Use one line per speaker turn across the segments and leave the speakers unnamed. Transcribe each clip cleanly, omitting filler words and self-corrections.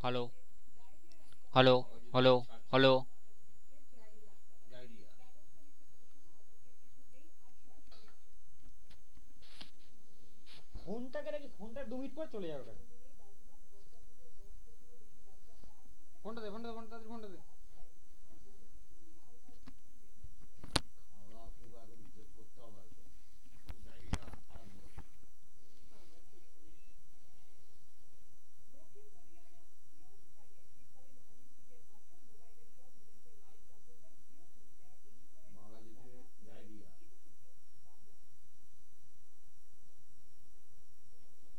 Hello hello hello hello.
ফোনটাকে রাখি, ফোনটা 2 মিনিট পর চলে যাবে। ফোনটা দে, ফোনটা দে, ফোনটা দে, ফোনটা দে।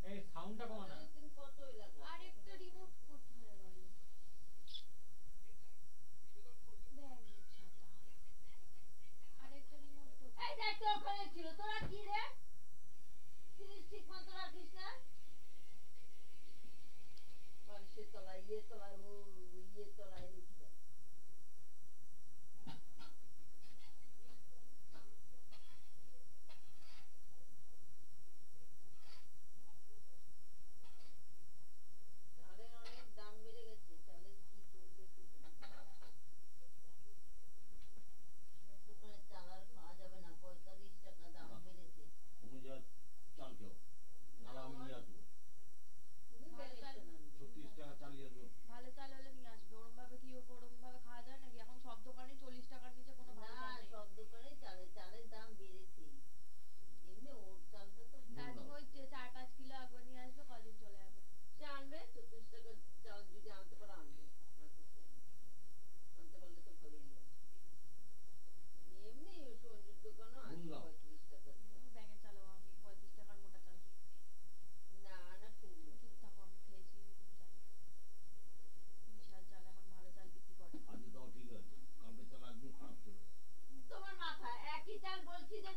এই সাউন্ডটা কমা না।
আরেকটা রিমোট কোথায় গেল? ব্যাঙের ছাতা। আরেকটা রিমোট কোথায়?
এই দেখ তো ওখানে ছিল, তোরা কি রে? জিনিস ঠিক মতো রাখিস না? বালিশের তলায়, ইয়ের তলায়, ইয়ের তলায় রেখে দেয়। চালের অনেক দাম বেড়ে গেছে, চালের কি করবে কি জানে। দোকানের চাল আর খাওয়া যাবে না, 45 টাকা দাম বেড়েছে।
তুমি যা চাল খেও, নাহলে আমি নিয়ে আসবো।
তুমি
ভালো
ব্যাগের
চাল।
চাল আনবে।
36 টাকা চাল নিয়ে আসবো।
ভালো চাল হলে নিয়ে আসবে। ওরম ভাবে কি ওরম ভাবে খাওয়া যায় নাকি? এখন সব দোকানে 40 টাকার নিচে কোনো ভালো
না,
চাল নেই।
সব দোকানেই চালের দাম বেড়েছে। এমনি ওর চালটা তো
দাদু ওই 4-5 কিলো একবার নিয়ে আসবে, কদিন চলে যাবে।
সে আনবে, 36 টাকা চাল যদি আনতে পারে আনবে, না তো কি আনবে? আনতে পারলে তো ভালোই হয়। এমনি সঞ্জুর দোকানও আছে
নুন দাও।
35 টাকার চাল।
ব্যাঙের চালও আমি 35 টাকার মোটা চাল।
না না, খুব
চুপ থাকো, আমি খেয়েছি জানি। বিশাল চাল, এখন ভালো চাল বিক্রি করে।
আজকে তাও ঠিক আছে, কালকে চাল একদম খারাপ ছিল।
তোমার মাথা একই চাল বলছি যে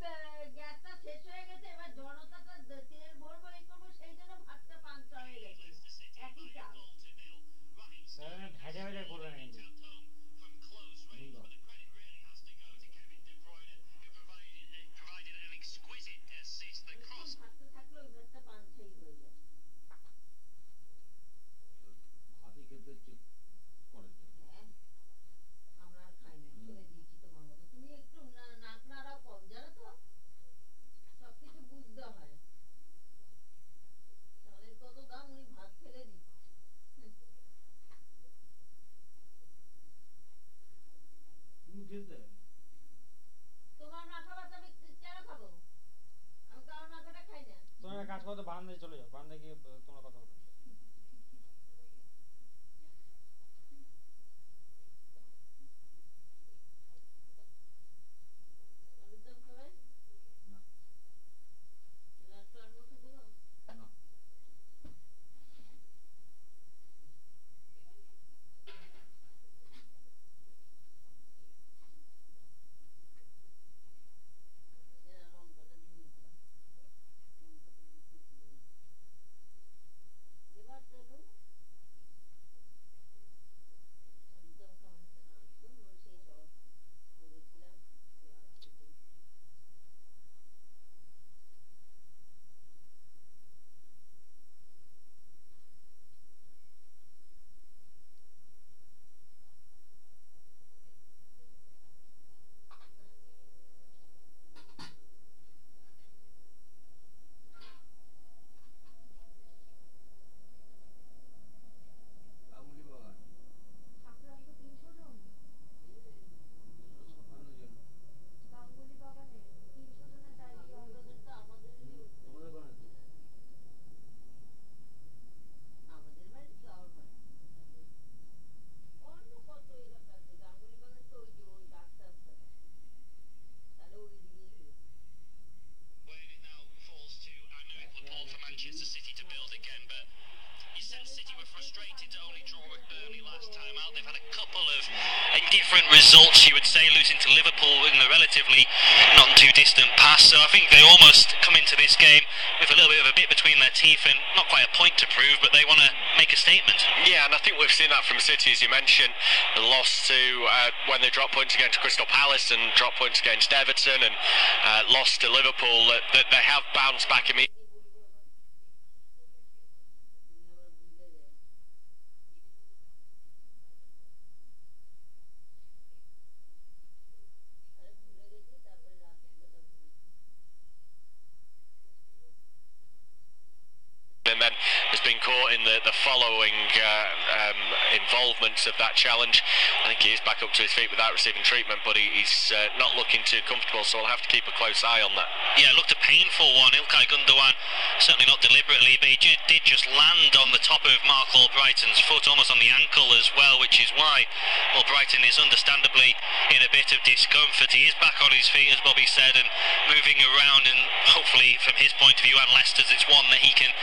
গ্যাসটা শেষ হয়ে গেছে, এবার জনতাটা তেল ভরবো এই করবো, সেই জন্য ভাতটা পান্তা হয়ে গেছে। একই চাল।
ভেজা ভেজা করবে না কিন্তু।
নুন দাও।
একটু ভাতটা থাকলে ওই ভাতটা পান্তাই হয়ে যায়।
ভাতই খেতে ইচ্ছে করে না।
হ্যাঁ, আমরা আর খাইনি, ছেড়ে দিয়েছি তোমার মতো। তুমি একটু নাক নাড়াও কম, জানো তো, সবকিছু বুঝতে হয়। চালের কত দাম, উনি ভাত ফেলে দিচ্ছে।
তুমি খেতে
তোমার মাথা ব্যথা আমি কেন খাবো? আমি কারোর মাথাটা খাই না।
তোমরা একটা কাজ করো তো, বারান্দায় চলে যাও, বারান্দায় গিয়ে তোমরা কথা বলো।
আলুর দম খাবে?
না।
লাস্ট আর মুখে দেবো?
না।
লঙ্কাটা দিয়ে দিতে পারো। লঙ্কাটা দিতে ভুলে গেছি। এবার চলো। আলুর দম খাওয়ানো তো না, আসুন, ওই সেই সব করেছিলাম। এবার আসুন।
গাঙ্গুলি বাগান
ঠাকুরানি তো 300 জন।
257 জন।
গাঙ্গুলি বাগানে 300 জনের জায়গা
গাঙ্গুলি
হয়েছে।
বাগানটা আমাদেরই হচ্ছে।
তোমাদের বাগান আছে?
আমাদের বাড়ি তো আর হয় না। অন্য কত এলাকা আছে, গাঙ্গুলি বাগান তো ওই যে ওই রাস্তাটা, তাহলে ওই দিকেই হলো।
Where it now falls to, I know it will fall for Manchester City to build again, but you sense City were frustrated to only draw at Burnley last time out. They've had a couple of indifferent results, you would say, losing to Liverpool in the relatively not too distant past. So I think they almost come into this game with a little bit of a bit between their teeth and not quite a point to prove, but they want to make a statement.
Yeah, and I think we've seen that from City, as you mentioned. The loss to when they dropped points against Crystal Palace and dropped points against Everton, and lost to Liverpool. That they have bounced back immediately.
তুমি আবার ভুলে যায়।
been caught in the following involvements of that challenge. I think he is back up to his feet without receiving treatment, but he's not looking too comfortable, so I'll have to keep a close eye on that.
Yeah, it looked a painful one. İlkay Gündoğan, certainly not deliberately, but he did just land on the top of Mark Albrighton's foot, almost on the ankle as well, which is why Albrighton is understandably in a bit of discomfort. He is back on his feet, as Bobby said, and moving around, and hopefully from his point of view and Leicester's, it's one that he can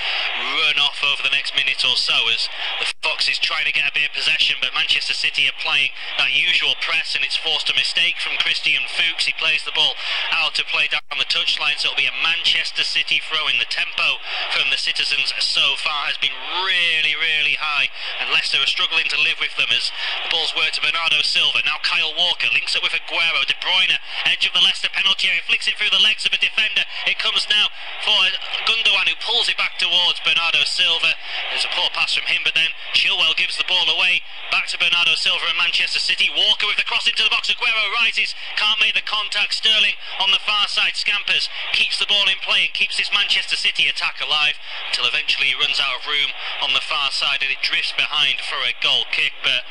run off over the next minute or so, as the Fox is trying to get a bit of possession, but Manchester City are playing that usual press, and it's forced a mistake from Christian Fuchs. He plays the ball out to play down the touchline, so it'll be a Manchester City throw in. The tempo from the citizens so far has been really high, and Leicester are struggling to live with them as the ball's worked to Bernardo Silva. Now Kyle Walker links up with Aguero. De Bruyne, edge of the Leicester penalty area, flicks it through the legs of a defender. It comes now for Gündoğan, who pulls it back towards Bernardo Silva. There's a poor pass from him, but then Chilwell gives the ball away back to Bernardo Silva and Manchester City. Walker with the cross into the box. Aguero rises, can't make the contact. Sterling on the far side scampers, keeps the ball in play and keeps this Manchester City attack alive until eventually he runs out of room on the far side and it drifts behind for a goal kick. But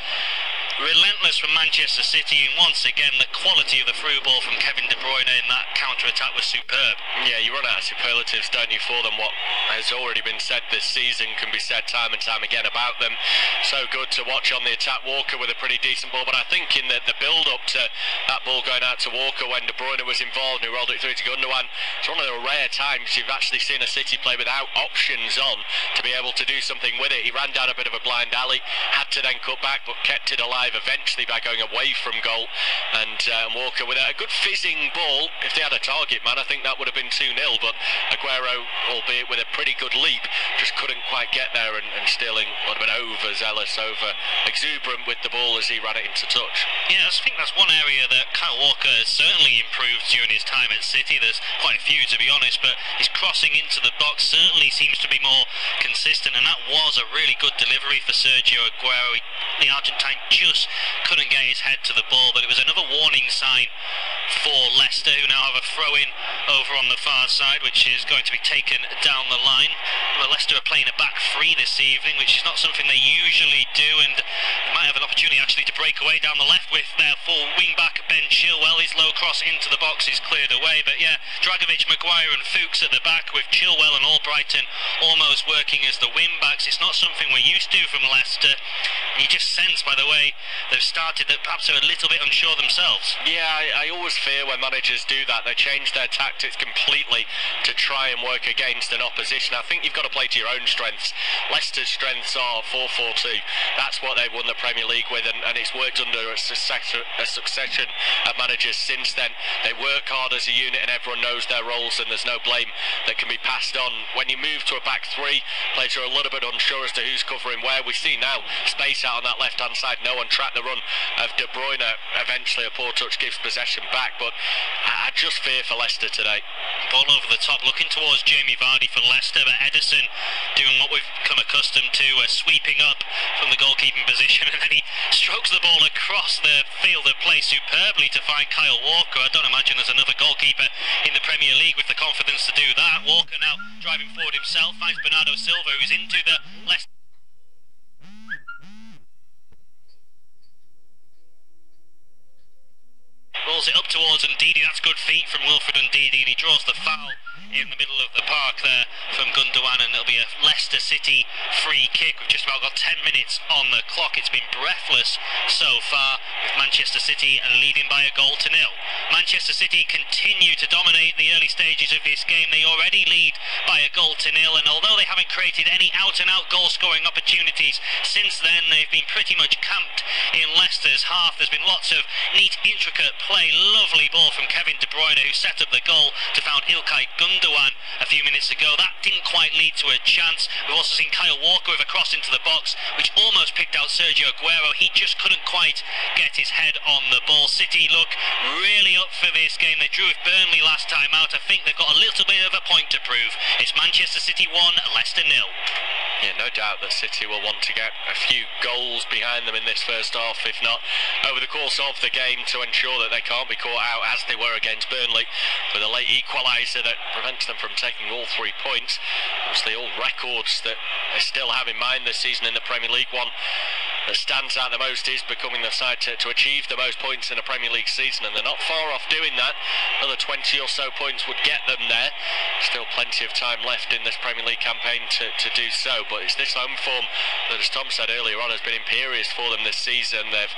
relentless from Manchester City, and once again the quality of the through ball from Kevin De Bruyne in that counter-attack was superb.
Yeah, you run out of superlatives, don't you, for them? What has already been said this season can be said time and time again about them. So good to watch on the attack. Walker with a pretty decent ball, but I think in the build-up to that ball going out to Walker when De Bruyne was involved, who rolled it through to Gündoğan, it's one of the rare times you've actually seen a City play without options on to be able to do something with it. He ran down a bit of a blind alley, had to then cut back, but kept it alive eventually by going away from goal, and Walker with a good fizzing ball. If they had a target man, I think that would have been 2-0, but Aguero, albeit with a pretty good leap, just couldn't quite get there, and Sterling would have been overzealous, over exuberant with the ball as he ran it into touch.
Yeah, I think that's one area that Kyle Walker has certainly improved during his time at City. There's quite a few, to be honest, but his crossing into the box certainly seems to be more consistent, and that was a really good delivery for Sergio Aguero. The Argentine just couldn't get his head to the ball, but it was another warning sign for Leicester, who now have a throw-in over on the far side, which is going to be taken down the line. Well, Leicester are playing a back three this evening, which is not something they usually do, and they might have an opportunity actually to break away down the left with their full wing-back Ben Chilwell. His low cross into the box is cleared away, but yeah, Dragovic, Maguire and Fuchs at the back, with Chilwell and Albrighton almost working as the wing-backs. It's not something we're used to from Leicester. You just sense by the way they've started that perhaps they're a little bit unsure themselves.
Yeah, I always fear when managers do that. They change their tactics completely to try and work against an opposition. I think you've got to play to your own strengths. Leicester's strengths are 4-4-2. That's what they've won the Premier League with, and it's worked under a succession of managers since then. They work hard as a unit and everyone knows their roles, and there's no blame that can be passed on. When you move to a back three, players are a little bit unsure as to who's covering where. We see now space out on that left-hand side. No one tracked the run of De Bruyne. Eventually a poor touch gives possession back, but I just fear for Leicester today.
Ball over the top, looking towards Jamie Vardy for Leicester, but Ederson doing what we've come accustomed to, sweeping up from the goalkeeping position, and then he strokes the ball across the field of play superbly to find Kyle Walker. I don't imagine there's another goalkeeper in the Premier League with the confidence to do that. Walker now driving forward himself, finds Bernardo Silva, who's into the Leicester. Rolls it up towards Ndidi. That's good feet from Wilfred Ndidi, and he draws the foul in the middle of the park there from Gündoğan, and it'll be a Leicester City free kick. We've just about got 10 minutes on the clock. It's been breathless so far, with Manchester City leading by 1-0. Manchester City continue to dominate the early stages of this game. They already lead by 1-0, and although they haven't created any out-and-out goal-scoring opportunities since then, they've been pretty much camped in Leicester's half. There's been lots of neat, intricate play. Lovely ball from Kevin De Bruyne, who set up the goal to found İlkay Gündoğan a few minutes ago. That didn't quite lead to a chance. We've also seen Kyle Walker with a cross into the box, which almost picked out Sergio Aguero. He just couldn't quite get his head on the ball. City look really up for this game. They drew with Burnley last time out. I think they've got a little bit of a point to prove. It's Manchester City 1, Leicester 0.
Yeah, no doubt that City will want to get a few goals behind them in this first half, if not over the course of the game, to ensure that they can't be caught out as they were against Burnley with a late equaliser that prevents them from taking all 3 points. Obviously all records that they still have in mind this season in the Premier League. One that stands out the most is becoming the side to achieve the most points in a Premier League season, and they're not far off doing that. Another 20 or so points would get them there. Still plenty of time left in this Premier League campaign to do so, but it's this home form that, as Tom said earlier on, has been imperious for them this season. They've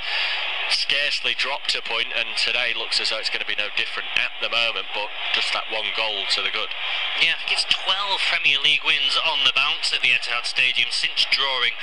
scarcely dropped a point, and today looks as though it's going to be no different at the moment, but just that one goal to the good.
Yeah, I think it's 12 Premier League wins on the bounce at the Etihad Stadium since drawing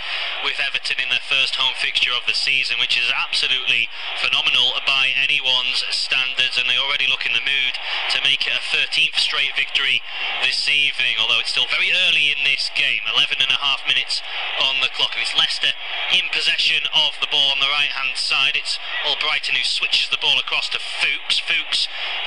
with Everton in their first home fixture of the season, which is absolutely phenomenal by anyone's standards, and they already look in the mood to make it a 13th straight victory this evening, although it's still very early in this game. 11 and a half minutes on the clock, and it's Leicester in possession of the ball on the right hand side. It's Albrighton who switches the ball across to Fuchs,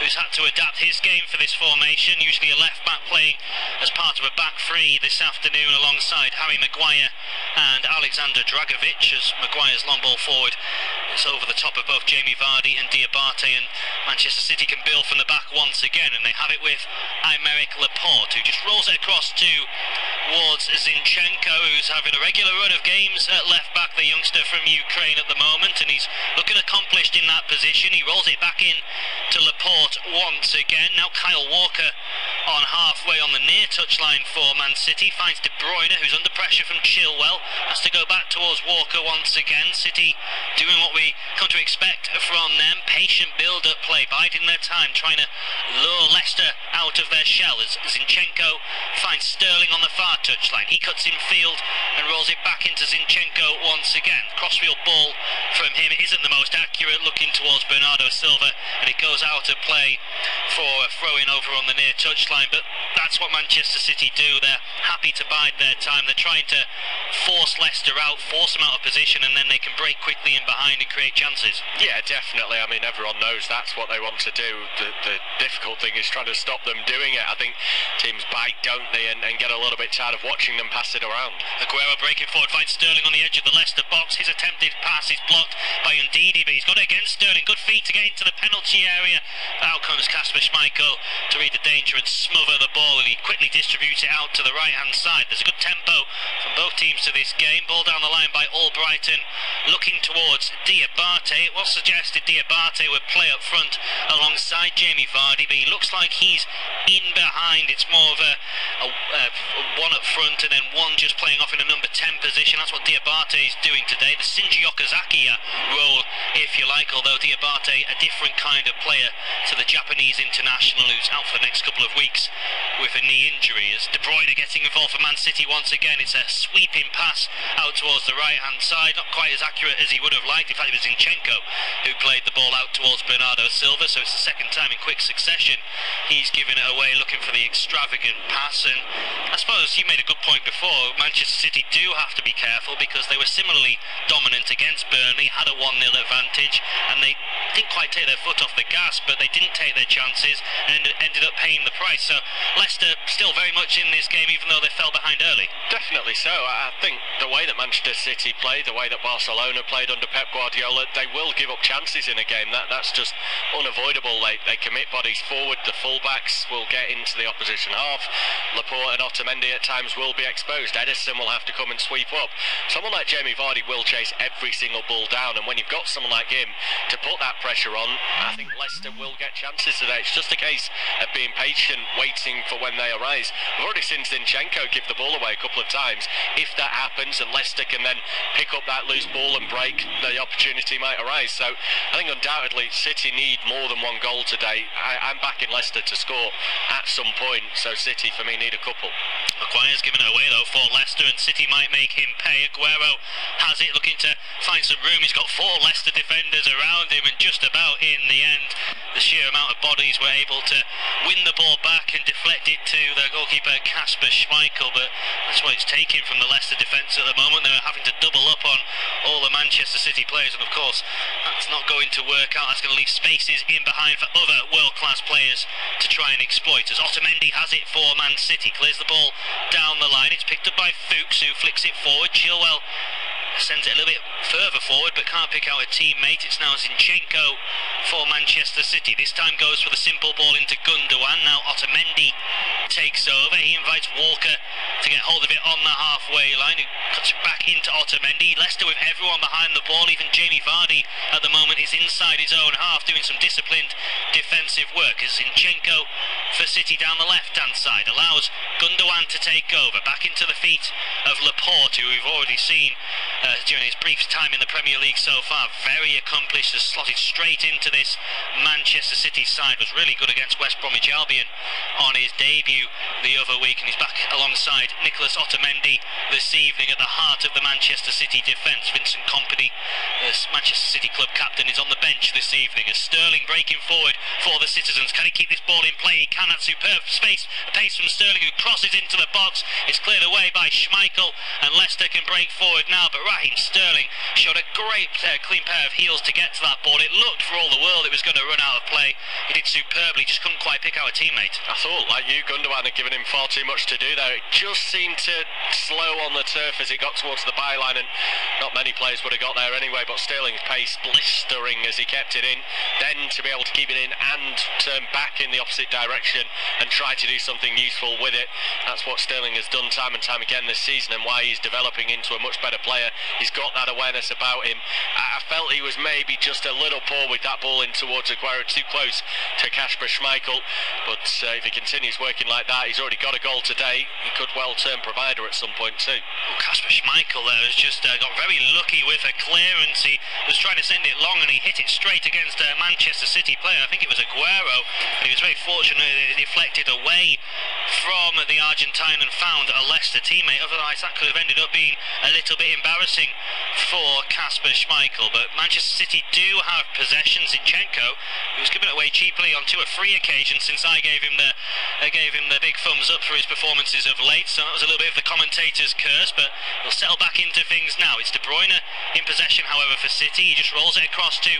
who's had to adapt his game for this formation, usually a left back playing as part of a back three this afternoon alongside Harry Maguire and Alexander Dragovic, as Maguire's long ball forward is over the top of both Jamie Vardy and Diabate, and Manchester City can build from the back once again, and they have it with Aymeric Laporte, who just rolls it across towards Zinchenko, who's having a regular run of games at left back, the youngster from Ukraine at the moment, and he's looking accomplished in that position. He rolls it back in to Laporte once again. Now Kyle Walker on halfway on the near touchline for Man City finds De Bruyne, who's under pressure from Chilwell, has to go back towards Walker once again. City doing what we come to expect from them, patient build-up play, biding their time, trying to lure Leicester out of their shell as Zinchenko finds Sterling on the far touchline. He cuts in field and rolls it back into Zinchenko once again. Crossfield ball from him isn't the most accurate, looking towards Bernardo Silva, and it goes out of play for a throw-in over on the near touchline. But that's what Manchester City do. They're happy to bide their time. They're trying to force Leicester out, force them out of position, and then they can break quickly in behind and create chances.
Yeah, definitely. I mean, everyone knows that's what they want to do. The difficult thing is trying to stop them doing it. I think teams bite, don't they, and get a little bit tired of watching them pass it around.
Aguero breaking forward, finds Sterling on the edge of the Leicester box. His attempted pass is blocked by Ndidi, but he's got it against Sterling. Good feet to get into the penalty area. Out comes Kasper Schmeichel to read the danger and smother the ball, and he quickly distributes it out to the right hand side. There's a good tempo from both teams to this game. Ball down the line by Albrighton, looking towards Diabate. It was suggested Diabate would play up front alongside Jamie Vardy, but he looks like he's in behind. It's more of a one up front and then one just playing off in a number 10 position. That's what Diabate is doing today. The Shinji Okazaki role, if you like, although Diabate a different kind of player to the Japanese international who's out for the next couple of weeks with a knee injury. As De Bruyne getting involved for Man City once again, it's a sweeping pass out towards the right hand side, not quite as accurate as he would have liked. In fact, it was Zinchenko who played the ball out towards Bernardo Silva, so it's the second time in quick succession he's given it away, looking for the extravagant pass. And I suppose you made a good point before, Manchester City do have to be careful because they were similarly dominant against Burnley, had a 1-0 advantage, and they didn't quite take their foot off the gas, but they didn't take their chances and ended up paying the price. So Leicester still very much in this game, even though they fell behind early.
Definitely so. I think the way that Manchester City played, the way that Barcelona played under Pep Guardiola, they will give up chances in a game. That's just unavoidable. They commit bodies forward. The fullbacks will get into the opposition half. Laporte and Otamendi at times will be exposed. Ederson will have to come and sweep up. Someone like Jamie Vardy will chase every single ball down, and when you've got someone like him to put that pressure on, I think Leicester will get chances today. It's just a case of being patient, waiting for when they arise. We've already seen Zinchenko give the ball away a couple of times. If that happens and Leicester can then pick up that loose ball and break, the opportunity might arise. So I think undoubtedly City need more than one goal today. I'm backing Leicester to score at some point, so City for me need a couple.
Maguire's given it away though for Leicester, and City might make him pay. Aguero has it, looking to find some room. He's got 4 Leicester defenders around him, and just about in the end, the sheer amount of bodies were able to win the ball back back and deflect it to the goalkeeper Kasper Schmeichel, but that's what it's taking from the Leicester defence at the moment. They're having to double up on all the Manchester City players, and of course that's not going to work out. That's going to leave spaces in behind for other world-class players to try and exploit. As Otamendi has it for Man City, clears the ball down the line. It's picked up by Fuchs, who flicks it forward. Chilwell sends it a little bit further forward but can't pick out a teammate. It's now Zinchenko for Manchester City. This time goes for the simple ball into Gundogan. Now Otamendi takes over. He invites Walker to get hold of it on the halfway line, who cuts it back into Otamendi. Leicester with everyone behind the ball. Even Jamie Vardy at the moment is inside his own half doing some disciplined defensive work, as Zinchenko for City down the left hand side allows Gundogan to take over. Back into the feet of Laporte, who we've already seen during his brief time in the Premier League so far. Very accomplished, has slotted straight into this Manchester City side. Was really good against West Bromwich Albion on his debut the other week, and he's back alongside Nicolas Otamendi this evening at the heart of the Manchester City defence. Vincent Kompany, the Manchester City club captain, is on the bench this evening, as Sterling breaking forward for the citizens. Can he keep this ball in play? He can. That superb pace from Sterling, who crosses into the box. It's cleared away by Schmeichel, and Leicester can break forward now, but Raheem Sterling showed a great clean pair of heels to get to that ball. It looked for all the world it was going to run out of play. He did superbly, just couldn't quite pick out a teammate.
I thought, like you, Gundogan had given him far too much to do there. It just seemed to slow on the turf as it got towards the byline, and not many players would have got there anyway, but Sterling's pace blistering as he kept it in. Then to be able to keep it in and turn back in the opposite direction and try to do something useful with it. That's what Sterling has done time and time again this season, and why he's developing into a much better player. He's got that awareness about him. I felt he was maybe just a little poor with that ball in towards Aguero, too close to Kasper Schmeichel, but if he continues working like that, he's already got a goal today. He could well turn provider at some point too.
Kasper Schmeichel there has just got very lucky with a clearance. He was trying to send it long and he hit it straight against a Manchester City player. I think it was Aguero, and he was very fortunate that it deflected away from the Argentine and found a Leicester teammate. Otherwise that could have ended up being a little bit embarrassing for Kasper Schmeichel. But Manchester City do have possession. Zinchenko, who was given it away cheaply on 2 or 3 occasions since I gave him the big thumbs up for his performances of late, so that was a little bit of the commentator's curse, but he'll settle back into things now. It's De Bruyne in possession, however, for City. He just rolls it across to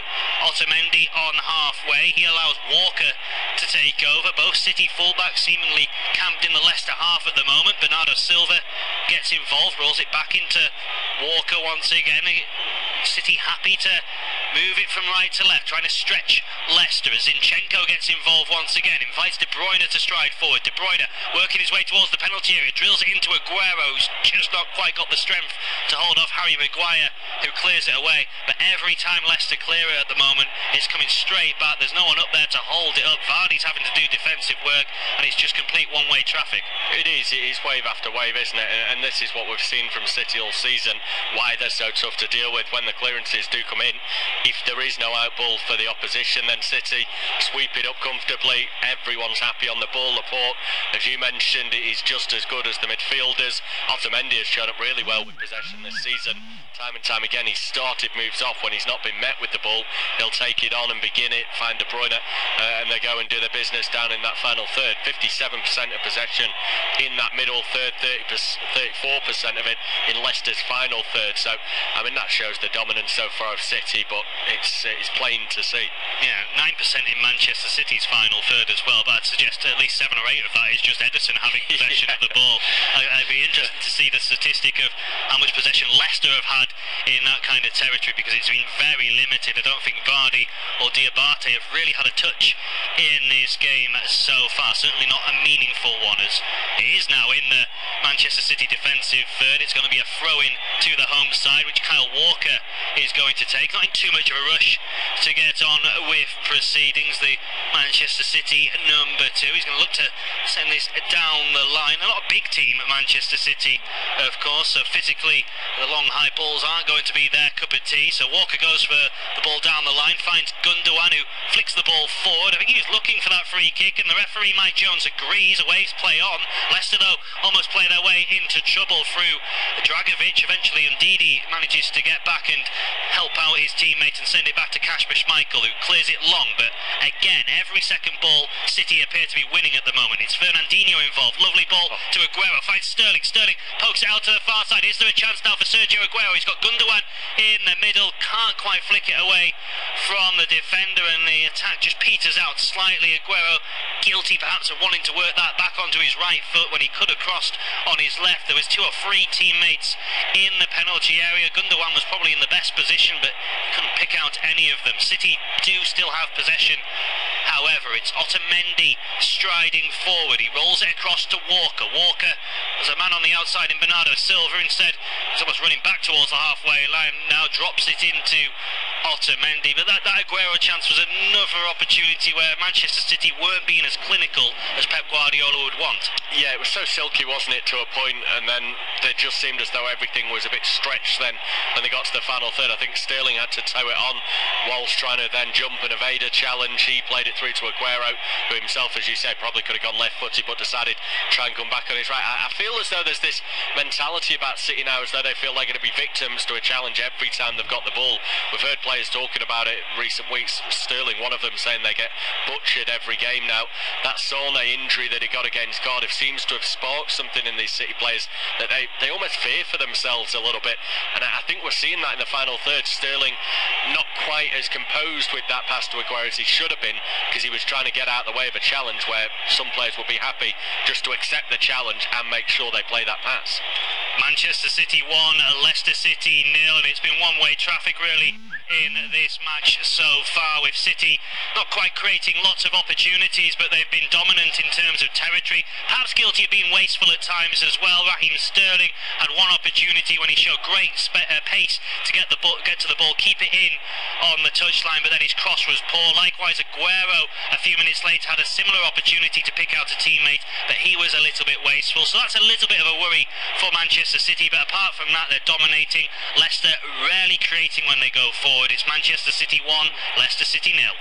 Otamendi on halfway. He allows Walker to take over. Both City fullbacks seemingly camped in the Leicester half at the moment. Bernardo Silva gets involved, rolls it back into Walker once again. City happy to move it from right to left, trying to stretch Leicester as Zinchenko gets involved once again, invites De Bruyne to stride forward. De Bruyne working his way towards the penalty area, drills it into Aguero, who's just not quite got the strength to hold off Harry Maguire, who clears it away. But every time Leicester clear it at the moment, it's coming straight back. There's no one up there to hold it up. Vardy's having to do defensive work, and it's just complete one-way traffic.
It is wave after wave, isn't it? And this is what we've seen from City all season, why they're so tough to deal with when the clearances do come in. If there is no outball for the opposition, then City sweep it up comfortably. Everyone's happy on the ball. Laporte, as you mentioned, is just as good as the midfielders. Otamendi has shown up really well with possession this season. Time and time again, he's started moves off when he's not been met with the ball. He'll take it on and begin it, find De Bruyne, and they go and do their business down in that final third. 57% of possession in that middle third, 34% of it in Leicester's final third. So, I mean, that shows the dominance so far of City, but it's plain to see.
Yeah, 9% in Manchester City's final third as well, but I'd suggest at least 7 or 8 of that is just Ederson having possession of the ball. I'd be interested to see the statistic of how much possession Leicester have had in that kind of territory, because it's been very limited. I don't think Vardy or Diabate have really had a touch in this game so far, certainly not a meaningful one, as it is now in the Manchester City defensive third. It's going to be a throw-in to the home side, which Kyle Walker is going to take. Not in too much of a rush to get on with proceedings. The Manchester City number 2, he's going to look to send this down the line. A lot of big team at Manchester City, of course, so physically the long high balls aren't going to be their cup of tea. So Walker goes for the ball down the line, finds Gundogan, who flicks the ball forward. I think he was looking for that free kick, and the referee Mike Jones agrees. Aways play on. Leicester though almost play their way into trouble through Dragovic. Eventually Ndidi manages to get back and help out his teammate and send it back to Kasper Schmeichel, who clears it long. But again, every second ball City appear to be winning at the moment. It's Fernandinho involved. Lovely ball to Aguero. Finds Sterling. Sterling pokes it out to the far side. Is there a chance now for Sergio Aguero? He's got Gundogan in the middle. Can't quite flick it away from the defender, and the attack just peters out slightly. Aguero guilty perhaps of wanting to work that back onto his right foot when he could have crossed on his left. There was 2 or 3 teammates in the penalty area. Gundogan was probably in the best position, but couldn't pick out any of them. City do still have possession. However, it's Otamendi striding forward. He rolls it across to Walker. Walker was a man on the outside in Bernardo Silva. Instead, he's almost running back towards the halfway line. Now drops it into Otamendi. But that Aguero chance was another opportunity where Manchester City weren't being as clinical as Pep Guardiola would want.
Yeah, it was so silky, wasn't it, to a point, and then it just seemed as though everything was a bit stretched then when they got to the final third. I think Sterling had to tow it on whilst trying to then jump and evade a challenge. He played it through to Aguero, who himself, as you said, probably could have gone left-footed but decided to try and come back on his right. I feel as though there's this mentality about City now, as though they feel they're going to be victims to a challenge every time they've got the ball. We've heard players talking about it in recent weeks. Sterling, one of them, saying they get butchered every game now. That Sané injury that he got against Cardiff seems to have sparked something in these City players that they almost fear for themselves a little bit, and I think we're seeing that in the final third. Sterling not quite as composed with that pass to Aguero as he should have been, because he was trying to get out of the way of a challenge where some players would be happy just to accept the challenge and make sure they play that pass.
Manchester City 1, Leicester City 0, and it's been one-way traffic really in this match so far, with City not quite creating lots of opportunities, but they've been dominant in terms of territory, perhaps guilty of being wasteful at times as well. Raheem Sterling had one opportunity when he showed great pace to get to the ball, keep it in on the touchline, but then his cross was poor. Likewise, Aguero a few minutes later had a similar opportunity to pick out a teammate, but he was a little bit wasteful. So that's a little bit of a worry for Manchester City, but apart from that, they're dominating. Leicester rarely creating when they go forward. It's Manchester City 1, Leicester City 0.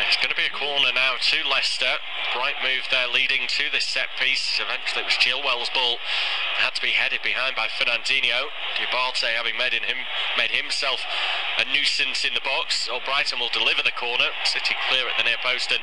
It's going to be a corner now to Leicester. Bright move there, leading to this set piece. Eventually it was Chilwell's ball. It had to be headed behind by Fernandinho. Duarte having made himself a nuisance in the box. Brighton will deliver the corner. City clear at the near post, and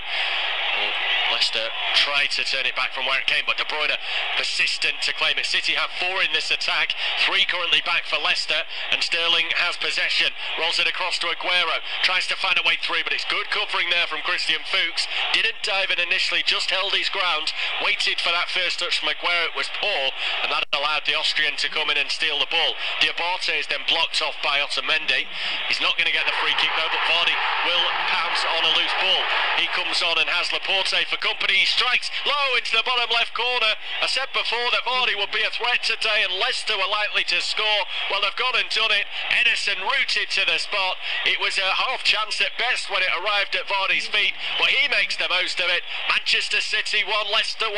Leicester tried to turn it back from where it came, but De Bruyne persistent to claim it. City have 4 in this attack, 3 currently back for Leicester, and Sterling has possession. Rolls it across to Aguero. Tries to find a way through, but it's good covering there from Christian Fuchs. Didn't dive in initially, just held his ground, waited for that first touch from Aguero. It was poor, and that allowed the Austrian to come in and steal the ball. Duarte is then blocked off by Otamendi. He's not going to get the free kick though, but Vardy will pounce on a loose ball. He comes on and has Laporte for company. He strikes low into the bottom left corner. I said before that Vardy would be a threat today, and Leicester were likely to score. Well, they've gone and done it. Ederson rooted to the spot. It was a half chance at best when it arrived at Vardy's feet, but he makes the most of it. Manchester City 1, Leicester 1.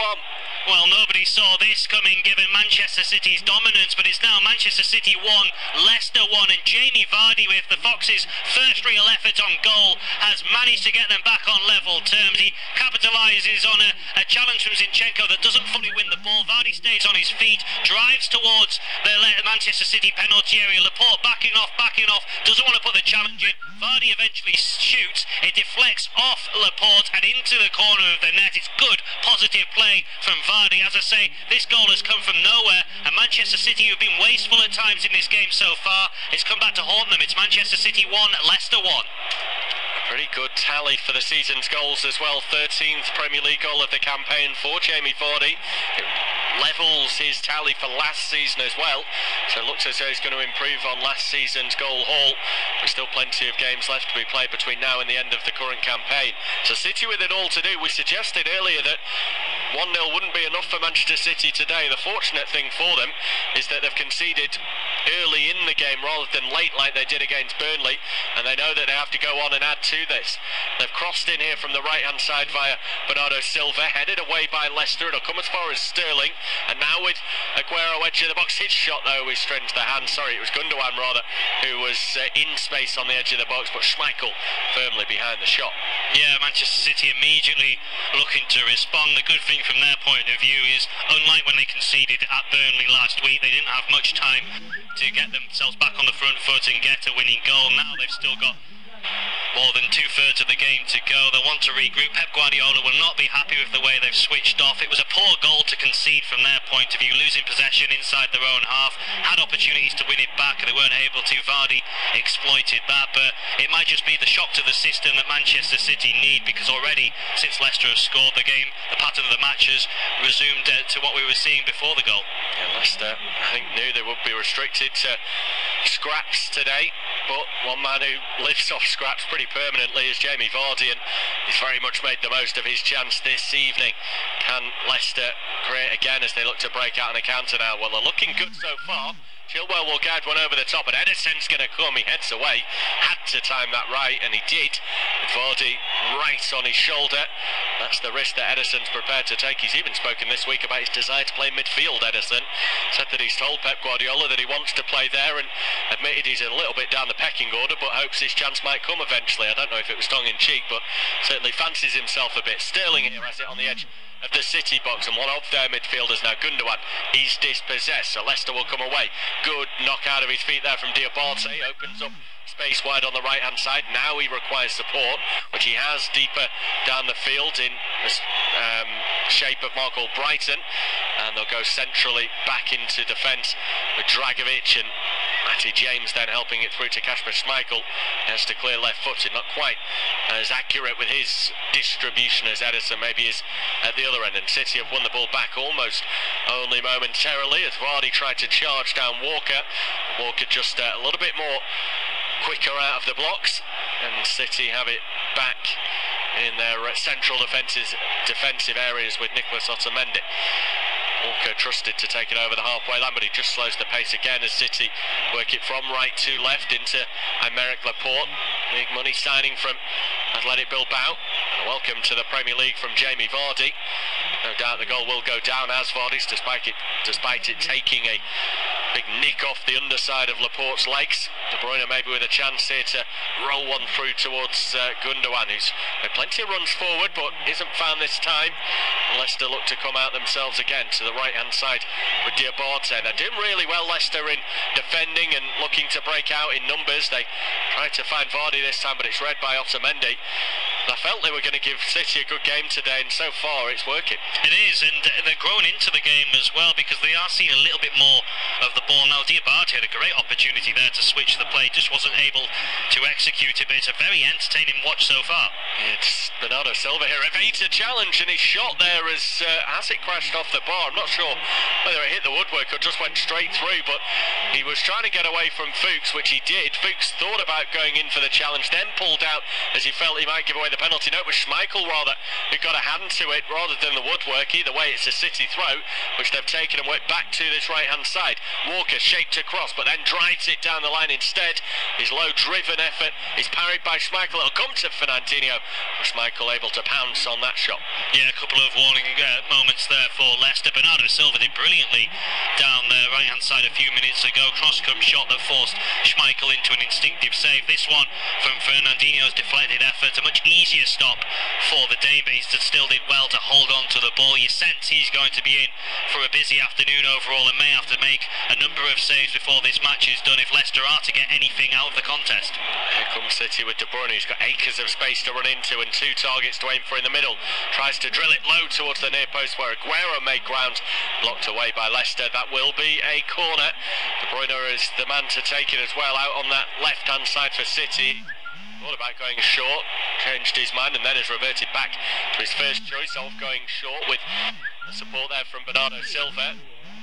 Well, nobody saw this coming given Manchester City's dominance, but it's now Manchester City 1, Leicester 1, and Jamie Vardy, with the Foxes' first real effort on goal, has managed to get them back on level terms. He capitalises on a challenge from Zinchenko that doesn't fully win the ball. Vardy stays on his feet, drives towards the Manchester City penalty area. Laporte backing off, doesn't want to put the challenge in. Vardy eventually shoots, it deflects off Laporte and into the corner of the net. It's good, positive play from Vardy. As I say, this goal has come from nowhere, and Manchester City, who've been wasteful at times in this game so far, it's come back to haunt them. It's Manchester City 1, Leicester 1.
Pretty good tally for the season's goals as well. 13th Premier League goal of the campaign for Jamie Vardy. It levels his tally for last season as well, so it looks as though he's going to improve on last season's goal haul. There's still plenty of games left to be played between now and the end of the current campaign. So City with it all to do. We suggested earlier that 1-0 wouldn't be enough for Manchester City today. The fortunate thing for them is that they've conceded early in the game rather than late like they did against Burnley, and they know that they have to go on and add to this. They've crossed in here from the right hand side via Bernardo Silva, headed away by Leicester. It'll come as far as Sterling, and now with Aguero edge of the box. His shot though is straight into the hand. Sorry, it was Gundogan rather who was in space on the edge of the box, but Schmeichel firmly behind the shot.
Yeah, Manchester City immediately looking to respond. The good thing from their point of view is, unlike when they conceded at Burnley last week, they didn't have much time to get themselves back on the front foot and get a winning goal. Now they've still got more than 2/3 of the game to go. They'll want to regroup. Pep Guardiola will not be happy with the way they've switched off. It was a poor goal to concede from their point of view, losing possession inside their own half, had opportunities to win it back and they weren't able to. Vardy exploited that, but it might just be the shock to the system that Manchester City need, because already since Leicester have scored, the game, the pattern of the match has resumed to what we were seeing before the goal.
Yeah, Leicester, I think, knew they would be restricted to scraps today, but one man who lives off scraps pretty permanently is Jamie Vardy, and he's very much made the most of his chance this evening. Can Leicester create again as they look to break out on a counter now? Well, they're looking good so far. Chilwell will guide one over the top, and Ederson's going to come. He heads away, had to time that right, and he did. Vardy right on his shoulder. That's the risk that Ederson's prepared to take. He's even spoken this week about his desire to play midfield, Ederson. Said that he's told Pep Guardiola that he wants to play there, and admitted he's a little bit down the pecking order, but hopes his chance might come eventually. I don't know if it was tongue-in-cheek, but certainly fancies himself a bit. Sterling here has it on the edge of the City box, and one of their midfielders now, Gundogan, he's dispossessed, so Leicester will come away. Good knock out of his feet there from Diabate, opens up space wide on the right hand side. Now he requires support, which he has deeper down the field in the shape of Marco Brighton, and they'll go centrally back into defence with Dragovic, and Matty James then helping it through to Kasper Schmeichel. He has to clear left footed, not quite as accurate with his distribution as Ederson maybe is at the other end, and City have won the ball back almost only momentarily as Vardy tried to charge down Walker. Walker just a little bit more quicker out of the blocks, and City have it back in their central defensive areas with Nicolas Otamendi. Walker trusted to take it over the halfway line, but he just slows the pace again as City work it from right to left into Aymeric Laporte. Big money signing from Athletic Bilbao, and a welcome to the Premier League from Jamie Vardy. No doubt the goal will go down as Vardy's, despite it taking a big nick off the underside of Laporte's legs. De Bruyne maybe with a chance here to roll one through towards Gundogan, who's had plenty of runs forward but isn't found this time. Leicester look to come out themselves again to the right hand side with Diabate. They're doing really well, Leicester, in defending and looking to break out in numbers. They tried to find Vardy this time, but it's read by Otamendi. I felt they were going to give City a good game today, and so far it's working.
It is, and they're growing into the game as well, because they are seeing a little bit more of the ball now. Diabate had a great opportunity there to switch the play, just wasn't able to execute it, but it's a very entertaining watch so far.
It's Bernardo Silva here, evades a challenge, and his shot there has it crashed off the bar. I'm not sure whether it hit the woodwork or just went straight through, but he was trying to get away from Fuchs, which he did. Fuchs thought about going in for the challenge, then pulled out as he felt he might give away the penalty. No, it was Schmeichel rather who got a hand to it rather than the woodwork. Either way, it's a City throw, which they've taken and worked back to this right hand side. Walker shaped across, but then drives it down the line instead. His low driven effort is parried by Schmeichel. It'll come to Fernandinho. Schmeichel able to pounce on that shot.
Yeah, a couple of warning moments there for Leicester. Bernardo Silva did brilliantly down the right hand side a few minutes ago. Cross come shot that forced Schmeichel into an instinctive save. This one from Fernandinho's deflected effort, a much easier stop for the Dane, but he still did well to hold on to the ball. You sense he's going to be in for a busy afternoon overall and may have to make a number of saves before this match is done if Leicester are to get anything out of the contest.
Here comes City with De Bruyne, who's got acres of space to run into and two targets to aim for in the middle. Tries to drill it low towards the near post where Aguero made ground. Blocked away by Leicester. That will be a corner. De Bruyne is the man to take it as well, out on that left hand side for City. Thought about going short, changed his mind, and then has reverted back to his first choice of going short with the support there from Bernardo Silva.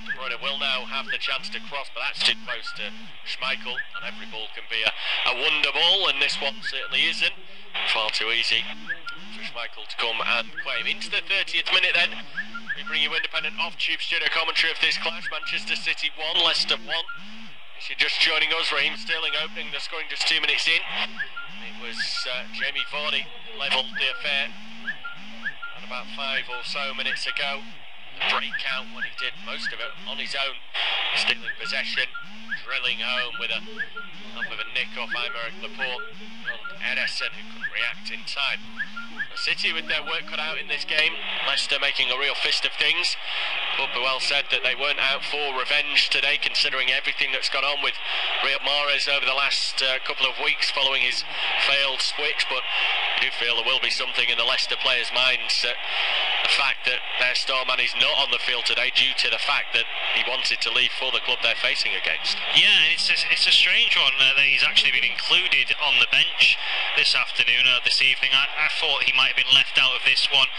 De Bruyne will now have the chance to cross, but that's too close to Schmeichel, and every ball can be a wonder ball, and this one certainly isn't. Far too easy for Schmeichel to come and claim. Into the 30th minute then, we bring you independent off-tube studio commentary of this clash. Manchester City 1, Leicester 1. If you're just joining us, Raheem Sterling opening the scoring just 2 minutes in. It was Jamie Vardy levelled the affair at about 5 or so minutes ago. The breakout when he did most of it on his own, stealing possession, drilling home with a nick off Aymeric Laporte and Ederson, who couldn't react in time. City with their work cut out in this game. Leicester making a real fist of things. Claude Puel said that they weren't out for revenge today, considering everything that's gone on with Riyad Mahrez over the last couple of weeks following his failed switch, but I do feel there will be something in the Leicester players' minds that the fact that their star man is not on the field today due to the fact that he wanted to leave for the club they're facing against.
Yeah, it's a strange one that he's actually been included on the bench this afternoon or this evening. I thought he might have been left out of this one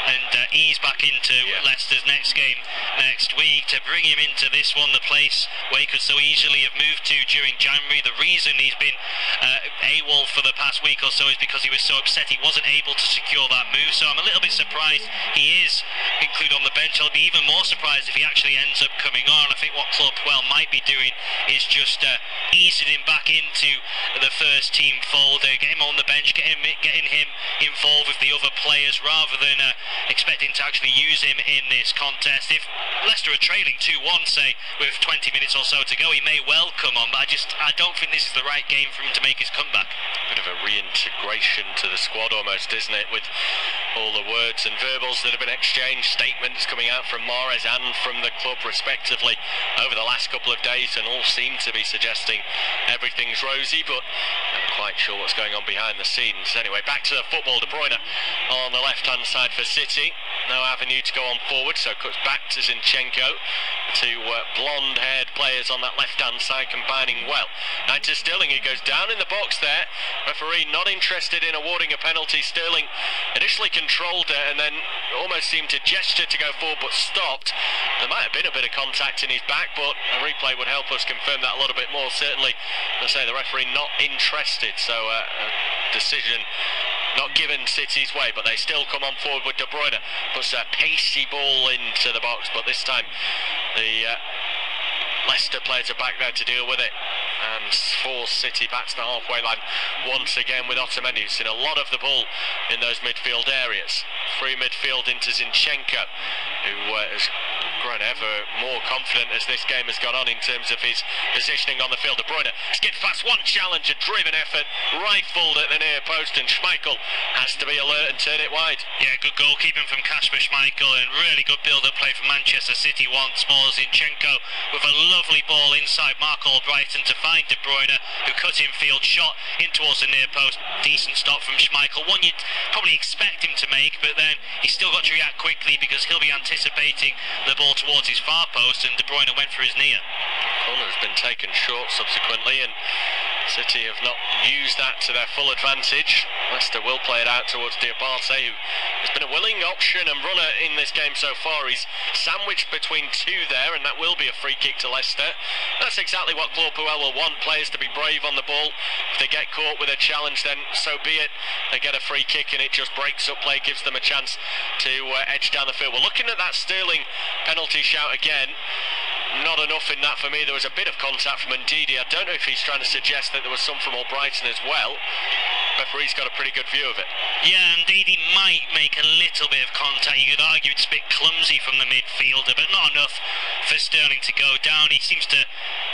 and ease back into Leicester's next game next week. To bring him into this one, the place where he could so easily have moved to during January. The reason he's been AWOL for the past week or so is because he was so upset he wasn't able to secure that move. So I'm a little bit surprised he is included on the bench. I'll be even more surprised if he actually ends up coming on. I think what Claude Puel might be doing is just easing him back into the first team fold, get him on the bench, getting him involved with the other players rather than expecting to actually use him in this contest. If Leicester are trailing 2-1, say, with 20 minutes or so to go, he may well come on, but I don't think this is the right game for him to make his comeback.
Bit of a reintegration to the squad almost, isn't it, with all the words and verbals that have been exchanged, statements coming out from Mahrez and from the club respectively over the last couple of days, and all seem to be suggesting everything's rosy, but never quite sure what's going on behind the scenes. Anyway, back to the football. De Bruyne on the left hand side for City, no avenue to go on forward, so cuts back to Zinchenko. Two blonde haired players on that left hand side combining well. And to Sterling, he goes down in the box there. Referee not interested in awarding a penalty. Sterling initially controlled it and then almost seemed to gesture to go forward but stopped. There might have been a bit of contact in his back, but a replay would help us confirm that a little bit more. Certainly, as I say, the referee not interested, so a decision not given City's way, but they still come on forward with De Bruyne. Puts a pacey ball into the box, but this time the Leicester players are back there to deal with it and force City back to the halfway line once again with Otamendi, who's seen a lot of the ball in those midfield areas. Through midfield into Zinchenko, who has grown ever more confident as this game has gone on in terms of his positioning on the field. De Bruyne skid fast, one challenge, a driven effort, rifled at the near post, and Schmeichel has to be alert and turn it wide.
Yeah, good goalkeeping from Kasper Schmeichel and really good build-up play from Manchester City once more. Zinchenko with a lovely ball inside Mark Albrighton to find De Bruyne, who cut in field, shot in towards the near post. Decent stop from Schmeichel, one you'd probably expect him to make, but then he's still got to react quickly because he'll be anticipating the ball towards his far post, and De Bruyne went for his knee.
Corner has been taken short subsequently, and City have not used that to their full advantage. Leicester will play it out towards Diabate, who has been a willing option and runner in this game so far. He's sandwiched between two there, and that will be a free kick to Leicester. That's exactly what Claude Puel will want, players to be brave on the ball. If they get caught with a challenge, then so be it. They get a free kick and it just breaks up play, gives them a chance to edge down the field. We're looking at that Sterling penalty shout again. Not enough in that for me. There was a bit of contact from Ndidi. I don't know if he's trying to suggest that there was some from Albrighton as well. Referee's got a pretty good view of it.
Yeah, Ndidi might make a little bit of contact. You could argue it's a bit clumsy from the midfielder, but not enough for Sterling to go down. He seems to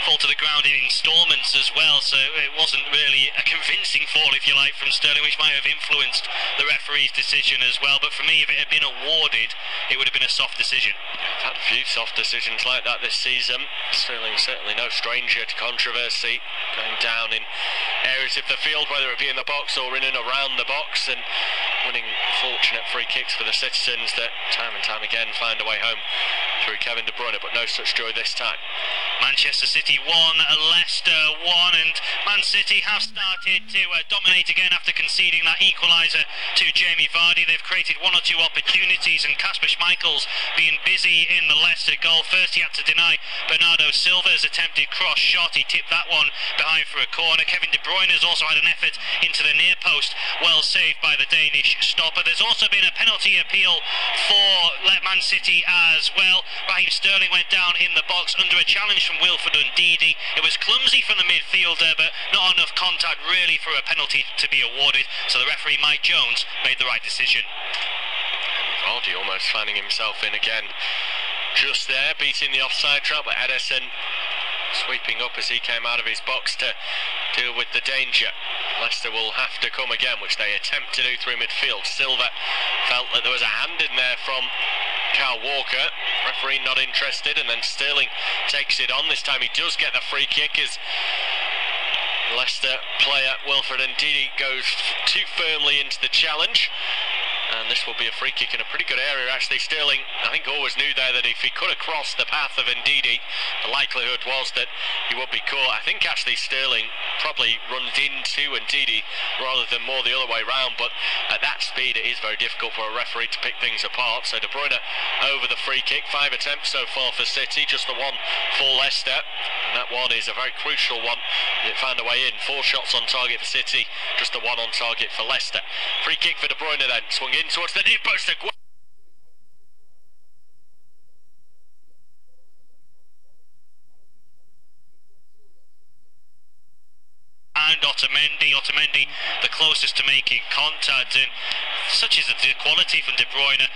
fall to the ground in instalments as well, so it wasn't really a convincing fall, if you like, from Sterling, which might have influenced the referee's decision as well. But for me, if it had been awarded, it would have been a soft decision.
I've had a few soft decisions like that this season. Sterling certainly no stranger to controversy, going down in areas of the field, whether it be in the box or in and around the box, and winning fortunate free kicks for the citizens that time and time again find a way home through Kevin De Bruyne, but no such joy this time.
Manchester City 1, Leicester 1, and Man City have started to dominate again after conceding that equaliser to Jamie Vardy. They've created one or two opportunities, and Kasper Schmeichel's been busy in the Leicester goal. First he had to deny Bernardo Silva's attempted cross shot. He tipped that one behind for a corner. Kevin De Bruyne has also had an effort into the near post. Well saved by the Danish stopper. There's also been a penalty appeal for Man City as well. Raheem Sterling went down in the box under a challenge from Wilfred Ndidi. It was clumsy from the midfielder, but not enough contact really for a penalty to be awarded. So the referee, Mike Jones, made the right decision.
Vardy almost finding himself in again. Just there, beating the offside trap, but Ederson sweeping up as he came out of his box to deal with the danger. Leicester will have to come again, which they attempt to do through midfield. Silva felt that there was a hand in there from Kyle Walker. Referee not interested, and then Sterling takes it on. This time he does get the free kick as Leicester player Wilfred Ndidi goes too firmly into the challenge. And this will be a free kick in a pretty good area, actually. Sterling, I think, always knew there that if he could have crossed the path of Ndidi, the likelihood was that he would be caught. I think, actually, Sterling probably runs into Ndidi rather than more the other way round, but at that speed, it is very difficult for a referee to pick things apart. So De Bruyne over the free kick. 5 attempts so far for City, just the one for Leicester. And that one is a very crucial one. It found a way in. 4 shots on target for City, just the one on target for Leicester. Free kick for De Bruyne then, swung in towards the near post.
And Otamendi the closest to making contact, and such is the quality from De Bruyne.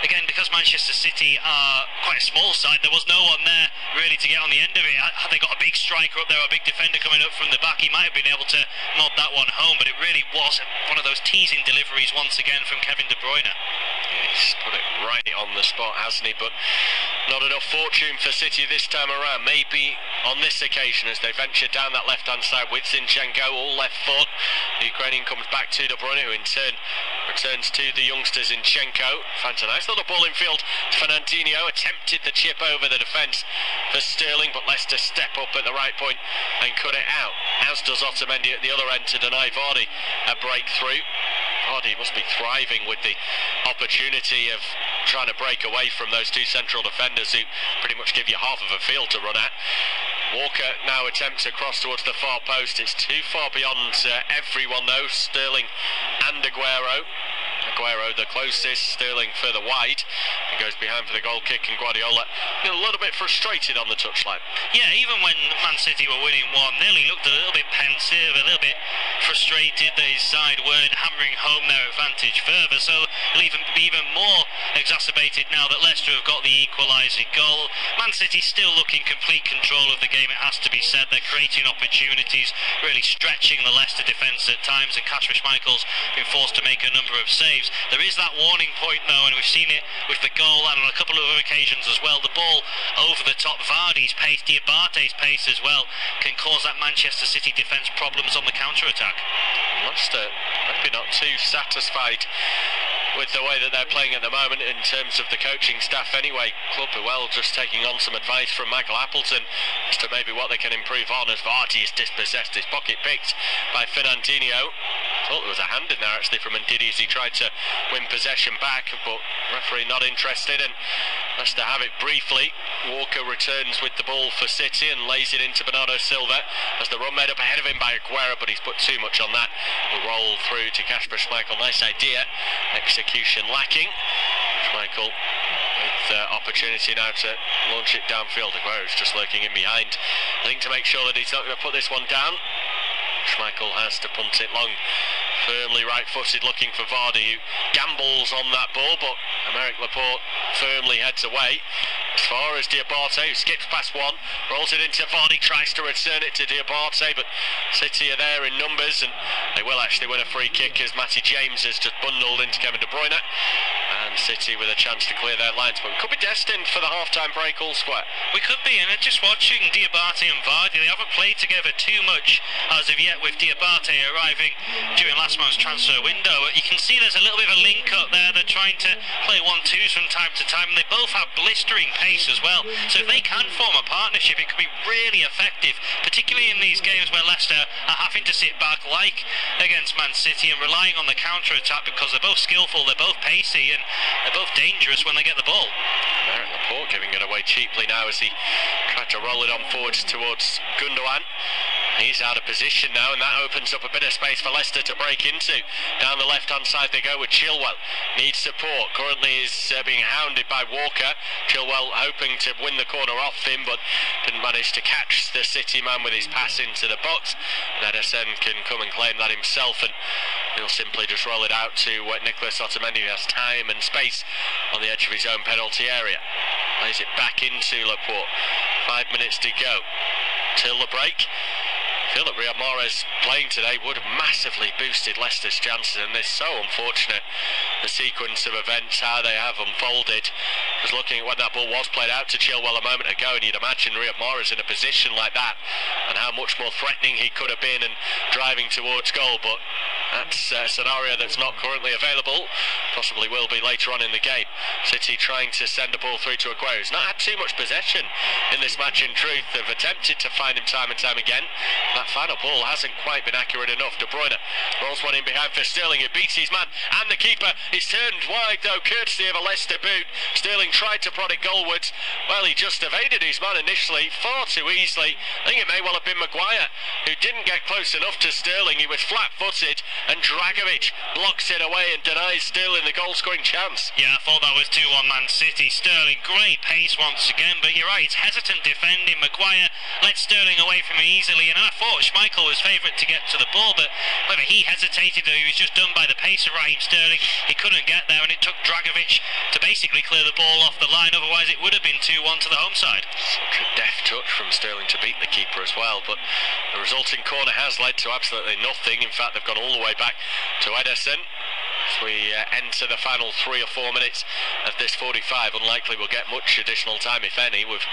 Again, because Manchester City are quite a small side, there was no one there really to get on the end of it. Had they got a big striker up there, or a big defender coming up from the back, he might have been able to nod that one home, but it really was one of those teasing deliveries once again from Kevin De Bruyne.
Yeah, he's put it right on the spot, hasn't he? But not enough fortune for City this time around. Maybe on this occasion as they venture down that left-hand side with Zinchenko, all left foot. The Ukrainian comes back to De Bruyne, who in turn returns to the youngster Zinchenko. Finds a nice little ball in field to Fernandinho. Attempted the chip over the defence for Sterling, but Leicester step up at the right point and cut it out, as does Otamendi at the other end to deny Vardy a breakthrough. Vardy must be thriving with the opportunity of trying to break away from those 2 central defenders who pretty much give you half of a field to run at. Walker now attempts a cross towards the far post. It's too far beyond everyone though. Sterling and Aguero the closest, Sterling further wide. He goes behind for the goal kick, and Guardiola a little bit frustrated on the touchline.
Yeah, even when Man City were winning 1-0, he looked a little bit pensive, a little bit frustrated that his side weren't hammering home their advantage further. So it'll even be even more exacerbated now that Leicester have got the equalising goal. Man City still look in complete control of the game, it has to be said. They're creating opportunities, really stretching the Leicester defence at times, and Kasper Schmeichel's been forced to make a number of saves. There is that warning point though, and we've seen it with the goal and on a couple of other occasions as well. The ball over the top, Vardy's pace, Diabate's pace as well, can cause that Manchester City defence problems on the counter-attack.
Leicester maybe not too satisfied with the way that they're playing at the moment in terms of the coaching staff anyway. Club well just taking on some advice from Michael Appleton as to maybe what they can improve on, as Vardy is dispossessed, his pocket picked by Fernandinho. Thought there was a hand in there actually from Ndidi as he tried to win possession back, but referee not interested, and Leicester have it briefly. Walker returns with the ball for City and lays it into Bernardo Silva as the run made up ahead of him by Aguero, but he's put too much on that. Will roll through to Kasper Schmeichel. Nice idea, execution lacking. Schmeichel with opportunity now to launch it downfield. Aguero's just lurking in behind, I think, to make sure that he's not going to put this one down. Schmeichel has to punt it long, firmly right-footed, looking for Vardy, who gambles on that ball, but Aymeric Laporte firmly heads away. As far as Diabate, who skips past one, rolls it into Vardy, tries to return it to Diabate, but City are there in numbers, and they will actually win a free kick as Matty James has just bundled into Kevin De Bruyne, and City with a chance to clear their lines, but we could be destined for the half-time break all square.
We could be, and just watching Diabate and Vardy, they haven't played together too much as of yet, with Diabate arriving during last month's transfer window. You can see there's a little bit of a link up there. They're trying to play 1-2s from time to time, and they both have blistering pace as well, so if they can form a partnership, it could be really effective, particularly in these games where Leicester are having to sit back like against Man City and relying on the counter-attack, because they're both skillful, they're both pacey, and they're both dangerous when they get the ball.
Aymeric Laporte giving it away cheaply now as he tried to roll it on forwards towards Gundogan. He's out of position now, and that opens up a bit of space for Leicester to break into. Down the left-hand side they go with Chilwell. Needs support. Currently is being hounded by Walker. Chilwell hoping to win the corner off him, but didn't manage to catch the City man with his pass into the box. And Ederson can come and claim that himself, and he'll simply just roll it out to Nicholas Otamendi, who has time and space on the edge of his own penalty area. Plays it back into Laporte. 5 minutes to go till the break. I feel that Riyad Mahrez playing today would have massively boosted Leicester's chances, and it's so unfortunate the sequence of events, how they have unfolded. I was looking at when that ball was played out to Chilwell a moment ago, and you'd imagine Riyad Mahrez in a position like that and how much more threatening he could have been and driving towards goal, but that's a scenario that's not currently available, possibly will be later on in the game. City trying to send the ball through to Aguero. He's not had too much possession in this match in truth. They've attempted to find him time and time again. That final ball hasn't quite been accurate enough. De Bruyne rolls one in behind for Sterling, who beats his man, and the keeper is turned wide though, courtesy of a Leicester boot. Sterling tried to prod it goalwards. Well, he just evaded his man initially far too easily. I think it may well have been Maguire who didn't get close enough to Sterling. He was flat-footed, and Dragovic blocks it away and denies Sterling the goal-scoring chance.
Yeah, I thought that was 2-1 Man City. Sterling, great pace once again, but you're right, it's hesitant defending. Maguire let Sterling away from him easily, and I thought Schmeichel was favourite to get to the ball, but whether he hesitated or he was just done by the pace of Raheem Sterling, he couldn't get there, and it took Dragovic to basically clear the ball off the line. Otherwise it would have been 2-1 to the home side.
Such a deft touch from Sterling to beat the keeper as well, but the resulting corner has led to absolutely nothing. In fact, they've gone all the way back to Ederson. As we enter the final 3 or 4 minutes of this 45, unlikely we'll get much additional time, if any. We've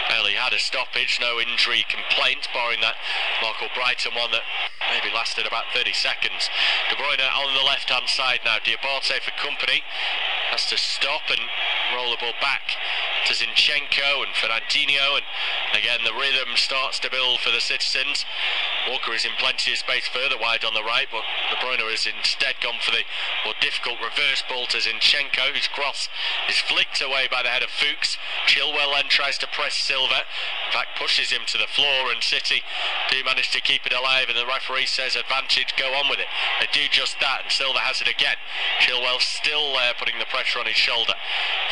barely had a stoppage, no injury complaints, barring that Marco Brighton one that maybe lasted about 30 seconds. De Bruyne on the left-hand side now. Diabate for company has to stop and roll the ball back to Zinchenko and Fernandinho, and again the rhythm starts to build for the citizens. Walker is in plenty of space further wide on the right, but De Bruyne has instead gone for the more difficult reverse ball to Zinchenko, whose cross is flicked away by the head of Fuchs. Chilwell then tries to press Silva, in fact pushes him to the floor, and City do manage to keep it alive, and the referee says advantage, go on with it. They do just that, and Silva has it again. Chilwell still putting the pressure on his shoulder,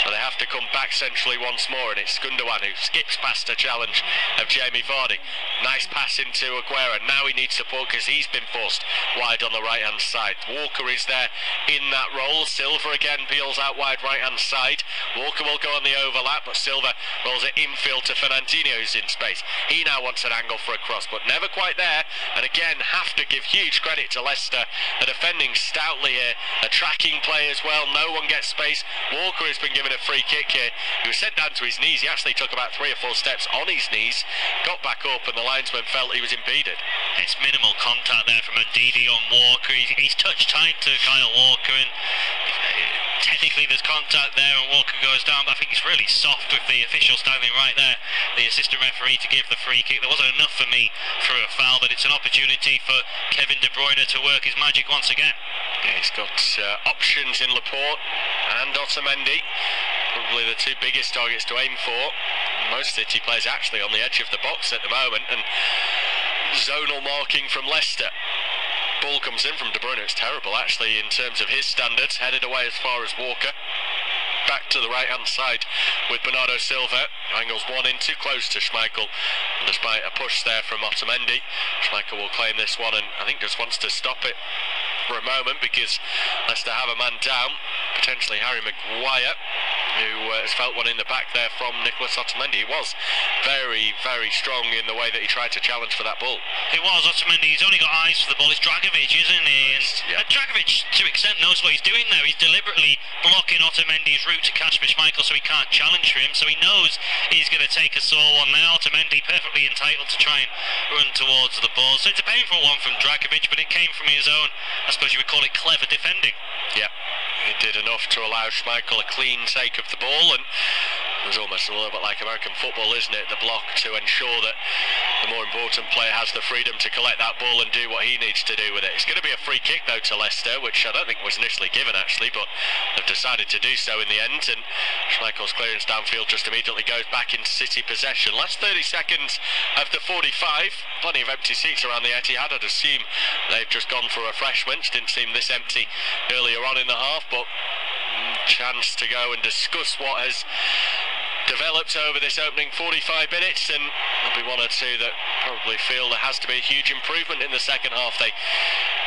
so they have to come back centrally once more, and it's Gundogan who skips past a challenge of Jamie Vardy. Nice pass into Aguero. Now he needs support because he's been forced wide on the right hand side. Walker is there in that role. Silva again peels out wide right hand side. Walker will go on the overlap, but Silva rolls it infield to Fernandinho, who's in space. He now wants an angle for a cross, but never quite there. And again, have to give huge credit to Leicester. They're defending stoutly here, a tracking play as well. No one gets space. Walker has been given a free kick here. He was sent down to his knees. He actually took about 3 or 4 steps on his knees, got back up, and the linesman felt he was impeded.
It's minimal contact there from Ndidi on Walker. He's touched tight to Kyle Walker, and technically there's contact there and Walker goes down, but I think it's really soft with the official standing right there, the assistant referee, to give the free kick. There wasn't enough for me for a foul, but it's an opportunity for Kevin De Bruyne to work his magic once again.
Yeah, he's got options in Laporte and Otamendi, probably the 2 biggest targets to aim for. Most City players actually on the edge of the box at the moment, and zonal marking from Leicester. Ball comes in from De Bruyne. It's terrible actually in terms of his standards, headed away as far as Walker. Back to the right hand side with Bernardo Silva. Angles one in, too close to Schmeichel, and despite a push there from Otamendi, Schmeichel will claim this one, and I think just wants to stop it for a moment because Leicester have a man down, potentially Harry Maguire, who has felt one in the back there from Nicholas Otamendi. He was very, very strong in the way that he tried to challenge for that ball.
It was Otamendi. He's only got eyes for the ball. It's Dragovic, isn't he?
Yeah.
And Dragovic, to an extent, knows what he's doing there. He's deliberately blocking Otamendi's route to catch Schmeichel so he can't challenge for him. So he knows he's going to take a sore one now. Otamendi perfectly entitled to try and run towards the ball. So it's a painful one from Dragovic, but it came from his own, I suppose you would call it, clever defending.
Yeah, he did enough to allow Schmeichel a clean take of the ball, and It's almost a little bit like American football, isn't it? The block to ensure that the more important player has the freedom to collect that ball and do what he needs to do with it. It's going to be a free kick though to Leicester, which I don't think was initially given actually, but they've decided to do so in the end, and Schmeichel's clearance downfield just immediately goes back into City possession. Last 30 seconds of the 45, plenty of empty seats around the Etihad. I'd assume they've just gone for refreshments. Didn't seem this empty earlier on in the half, but chance to go and discuss what has developed over this opening 45 minutes, and there'll be one or two that probably feel there has to be a huge improvement in the second half. They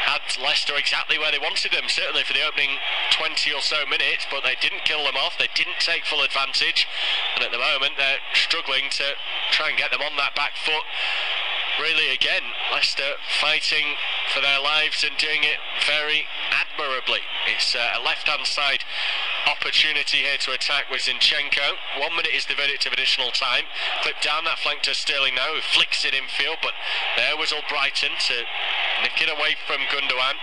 had Leicester exactly where they wanted them, certainly for the opening 20 or so minutes, but they didn't kill them off, they didn't take full advantage, and at the moment they're struggling to try and get them on that back foot. Really, again, Leicester fighting for their lives and doing it very admirably. It's a left-hand side opportunity here to attack with Zinchenko. 1 minute is the verdict of additional time. Clipped down that flank to Sterling now, who flicks it infield, but there was Albrighton to nick it away from Gundogan.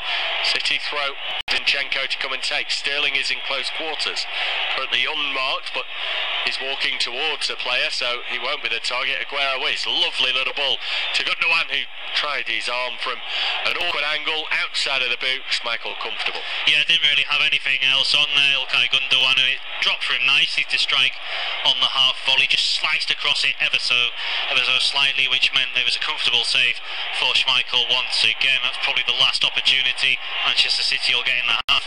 City throw Zinchenko to come and take. Sterling is in close quarters, currently unmarked, but he's walking towards a player, so he won't be the target. Aguero is. Lovely little ball to Gundogan, who tried his arm from an awkward angle outside of the boot. Schmeichel comfortable.
Yeah, didn't really have anything else on there. Ilkay Gundogan, it dropped for him nicely to strike on the half volley, just sliced across it ever so slightly, which meant there was a comfortable save for Schmeichel once again. That's probably the last opportunity Manchester City will get in the half.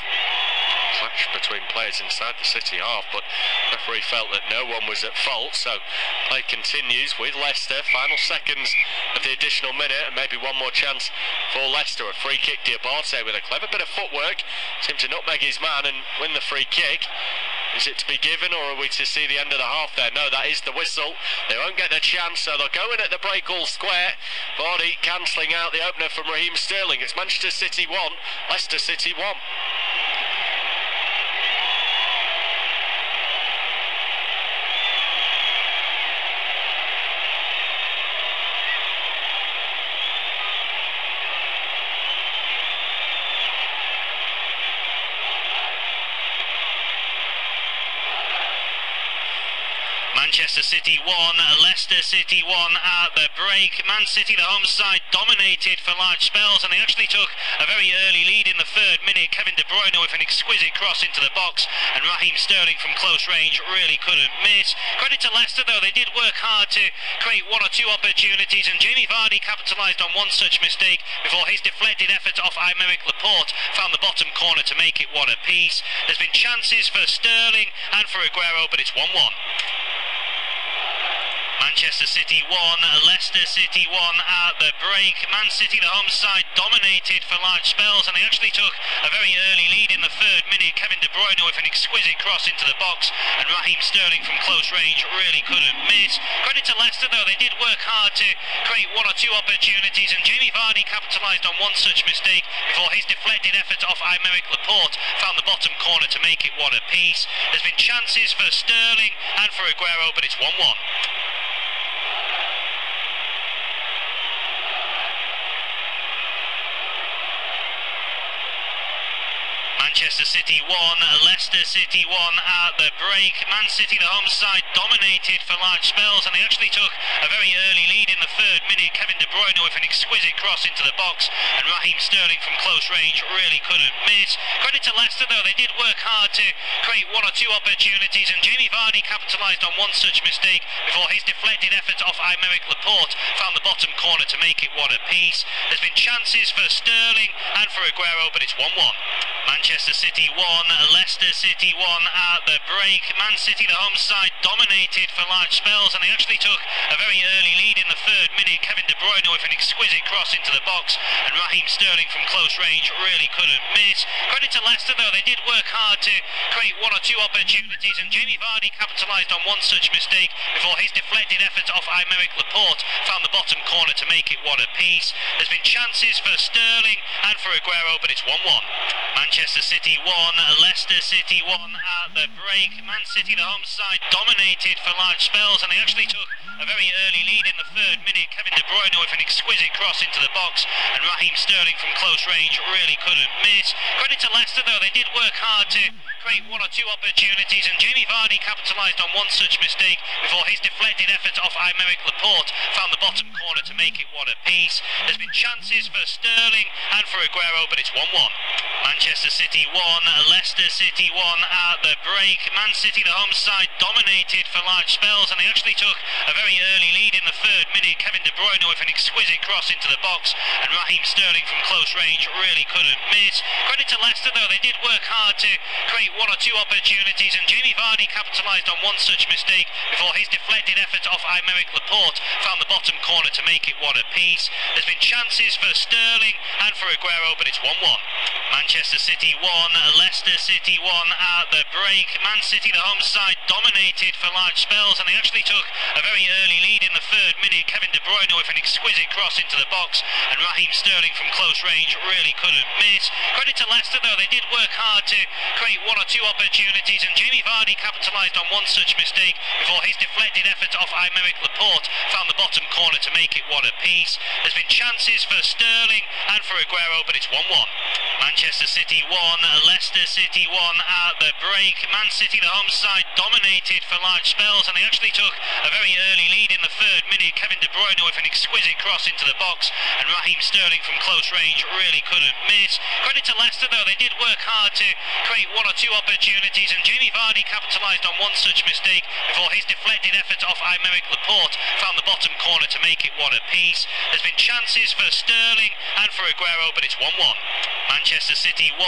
Clash between players inside the City half, but the referee felt that no one was at fault, so play continues with Leicester. Final seconds of the additional minute, and maybe one more chance for Leicester. A free kick. Diabate with a clever bit of footwork seemed to nutmeg his man and win the free kick. Is it to be given, or are we to see the end of the half there? No, that is the whistle. They won't get the chance, so they'll go in at the break all square. Vardy cancelling out the opener from Raheem Sterling. It's Manchester City 1, Leicester City 1.
Manchester City 1, Leicester City 1 at the break. Man City, the home side, dominated for large spells, and they actually took a very early lead in the third minute. Kevin De Bruyne with an exquisite cross into the box, and Raheem Sterling from close range really couldn't miss. Credit to Leicester though, they did work hard to create one or two opportunities, and Jamie Vardy capitalised on one such mistake before his deflected effort off Aymeric Laporte found the bottom corner to make it one apiece. There's been chances for Sterling and for Aguero, but it's 1-1. Manchester City 1, Leicester City 1 at the break. Man City, the home side, dominated for large spells, and they actually took a very early lead in the third minute. Kevin De Bruyne with an exquisite cross into the box, and Raheem Sterling from close range really couldn't miss. Credit to Leicester though, they did work hard to create one or two opportunities, and Jamie Vardy capitalised on one such mistake before his deflected effort off Aymeric Laporte found the bottom corner to make it one apiece. There's been chances for Sterling and for Aguero, but it's 1-1. Manchester City 1, Leicester City 1 at the break. Man City, the home side, dominated for large spells, and they actually took a very early lead in the third minute. Kevin De Bruyne with an exquisite cross into the box, and Raheem Sterling from close range really couldn't miss. Credit to Leicester though, they did work hard to create one or two opportunities, and Jamie Vardy capitalised on one such mistake before his deflected effort off Aymeric Laporte found the bottom corner to make it one apiece. There's been chances for Sterling and for Aguero, but it's 1-1. Manchester City 1, Leicester City 1 at the break. Man City, the home side, dominated for large spells, and they actually took a very early lead in the third minute. Kevin De Bruyne with an exquisite cross into the box, and Raheem Sterling from close range really couldn't miss. Credit to Leicester though, they did work hard to create one or two opportunities, and Jamie Vardy capitalised on one such mistake before his deflected effort off Aymeric Laporte found the bottom corner to make it one apiece. There's been chances for Sterling and for Aguero, but it's 1-1. Manchester City 1, Leicester City 1 at the break. Man City, the home side, dominated for large spells, and they actually took a very early lead in the third minute. Kevin De Bruyne with an exquisite cross into the box, and Raheem Sterling from close range really couldn't miss. Credit to Leicester though, they did work hard to create one or two opportunities, and Jamie Vardy capitalised on one such mistake before his deflected effort off Aymeric Laporte found the bottom corner to make it one apiece. There's been chances for Sterling and for Aguero, but it's 1-1. Manchester City 1, Leicester City 1 at the break. Man City, the home side, dominated for large spells, and they actually took a very early lead in the third minute. Kevin De Bruyne with an exquisite cross into the box, and Raheem Sterling from close range really couldn't miss. Credit to Leicester though, they did work hard to create one or two opportunities, and Jamie Vardy capitalised on one such mistake before his deflected effort off Aymeric Laporte found the bottom corner to make it one apiece. There's been chances for Sterling and for Aguero, but it's 1-1. Manchester City 1, Leicester City 1 at the break. Man City, the home side, dominated for large spells, and they actually took a very early lead in the third minute. Kevin De Bruyne with an exquisite cross into the box, and Raheem Sterling from close range really couldn't miss. Credit to Leicester though, they did work hard to create one or two opportunities, and Jamie Vardy capitalised on one such mistake before his deflected effort off Aymeric Laporte found the bottom corner to make it one apiece. There's been chances for Sterling and for Aguero, but it's 1-1. Manchester City 1, Leicester City 1 at the break. Man City, the home side, dominated for large spells, and they actually took a very early lead in the third minute. Kevin De Bruyne with an exquisite cross into the box, and Raheem Sterling from close range really couldn't miss. Credit to Leicester though, they did work hard to create one or two opportunities, and Jamie Vardy capitalised on one such mistake before his deflected effort off Aymeric Laporte found the bottom corner to make it one apiece. There's been chances for Sterling and for Aguero, but it's 1-1. Manchester City 1,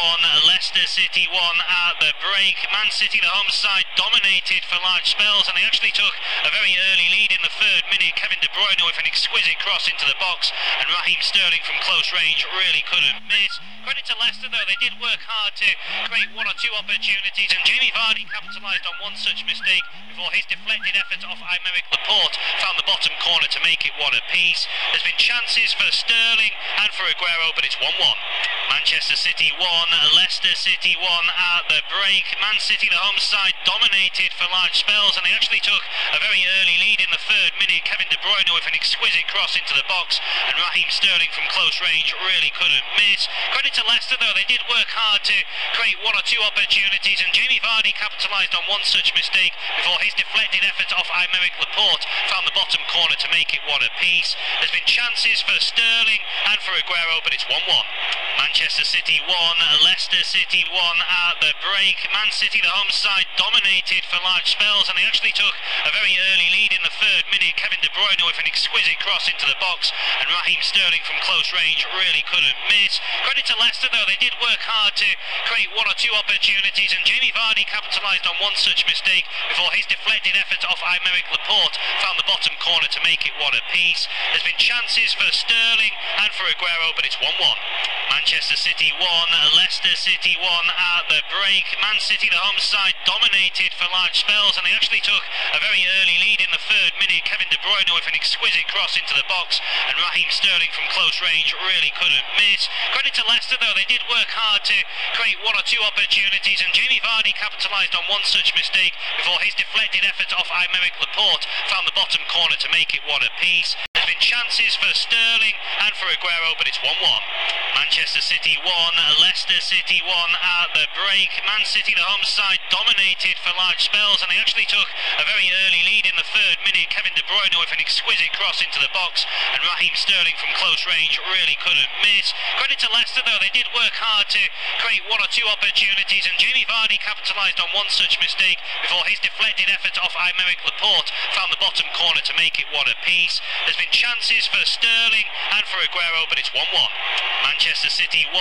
Leicester City 1 at the break. Man City, the home side, dominated for large spells, and they actually took a very early lead in the third minute. Kevin De Bruyne with an exquisite cross into the box, and Raheem Sterling from close range really couldn't miss. Credit to Leicester though, they did work hard to create one or two opportunities, and Jamie Vardy capitalised on one such mistake before his deflected effort off Aymeric Laporte found the bottom corner to make it one apiece. There's been chances for Sterling and for Aguero, but it's 1-1. Manchester City 1, Leicester City 1 at the break. Man City, the home side, dominated for large spells, and they actually took a very early lead in the third minute. Kevin De Bruyne with an exquisite cross into the box, and Raheem Sterling from close range really couldn't miss. Credit to Leicester though, they did work hard to create one or two opportunities, and Jamie Vardy capitalised on one such mistake before his deflected effort off Aymeric Laporte found the bottom corner to make it one apiece. There's been chances for Sterling and for Aguero, but it's 1-1. Manchester City 1, Leicester City 1 at the break. Man City, the home side, dominated for large spells, and they actually took a very early lead in the third minute. Kevin De Bruyne with an exquisite cross into the box, and Raheem Sterling from close range really couldn't miss. Credit to Leicester though, they did work hard to create one or two opportunities, and Jamie Vardy capitalised on one such mistake before his deflected effort off Aymeric Laporte found the bottom corner to make it one apiece. There's been chances for Sterling and for Aguero, but it's 1-1. Manchester City 1, Leicester City 1 at the break. Man City, the home side, dominated for large spells, and they actually took a very early lead in the third minute. Kevin De Bruyne with an exquisite cross into the box, and Raheem Sterling from close range really couldn't miss. Credit to Leicester though, they did work hard to create one or two opportunities, and Jamie Vardy capitalised on one such mistake before his deflected effort off Aymeric Laporte found the bottom corner to make it one apiece. There's been chances for Sterling and for Aguero, but it's 1-1. Manchester City 1, Leicester City 1 at the break. Man City, the home side, dominated for large spells, and they actually took a very early lead in the third minute. Kevin De Bruyne with an exquisite cross into the box, and Raheem Sterling from close range really couldn't miss. Credit to Leicester though, they did work hard to create one or two opportunities, and Jamie Vardy capitalised on one such mistake before his deflected effort off Aymeric Laporte found the bottom corner to make it one apiece. There's been chances for Sterling and for Aguero, but it's 1-1. Manchester City 1,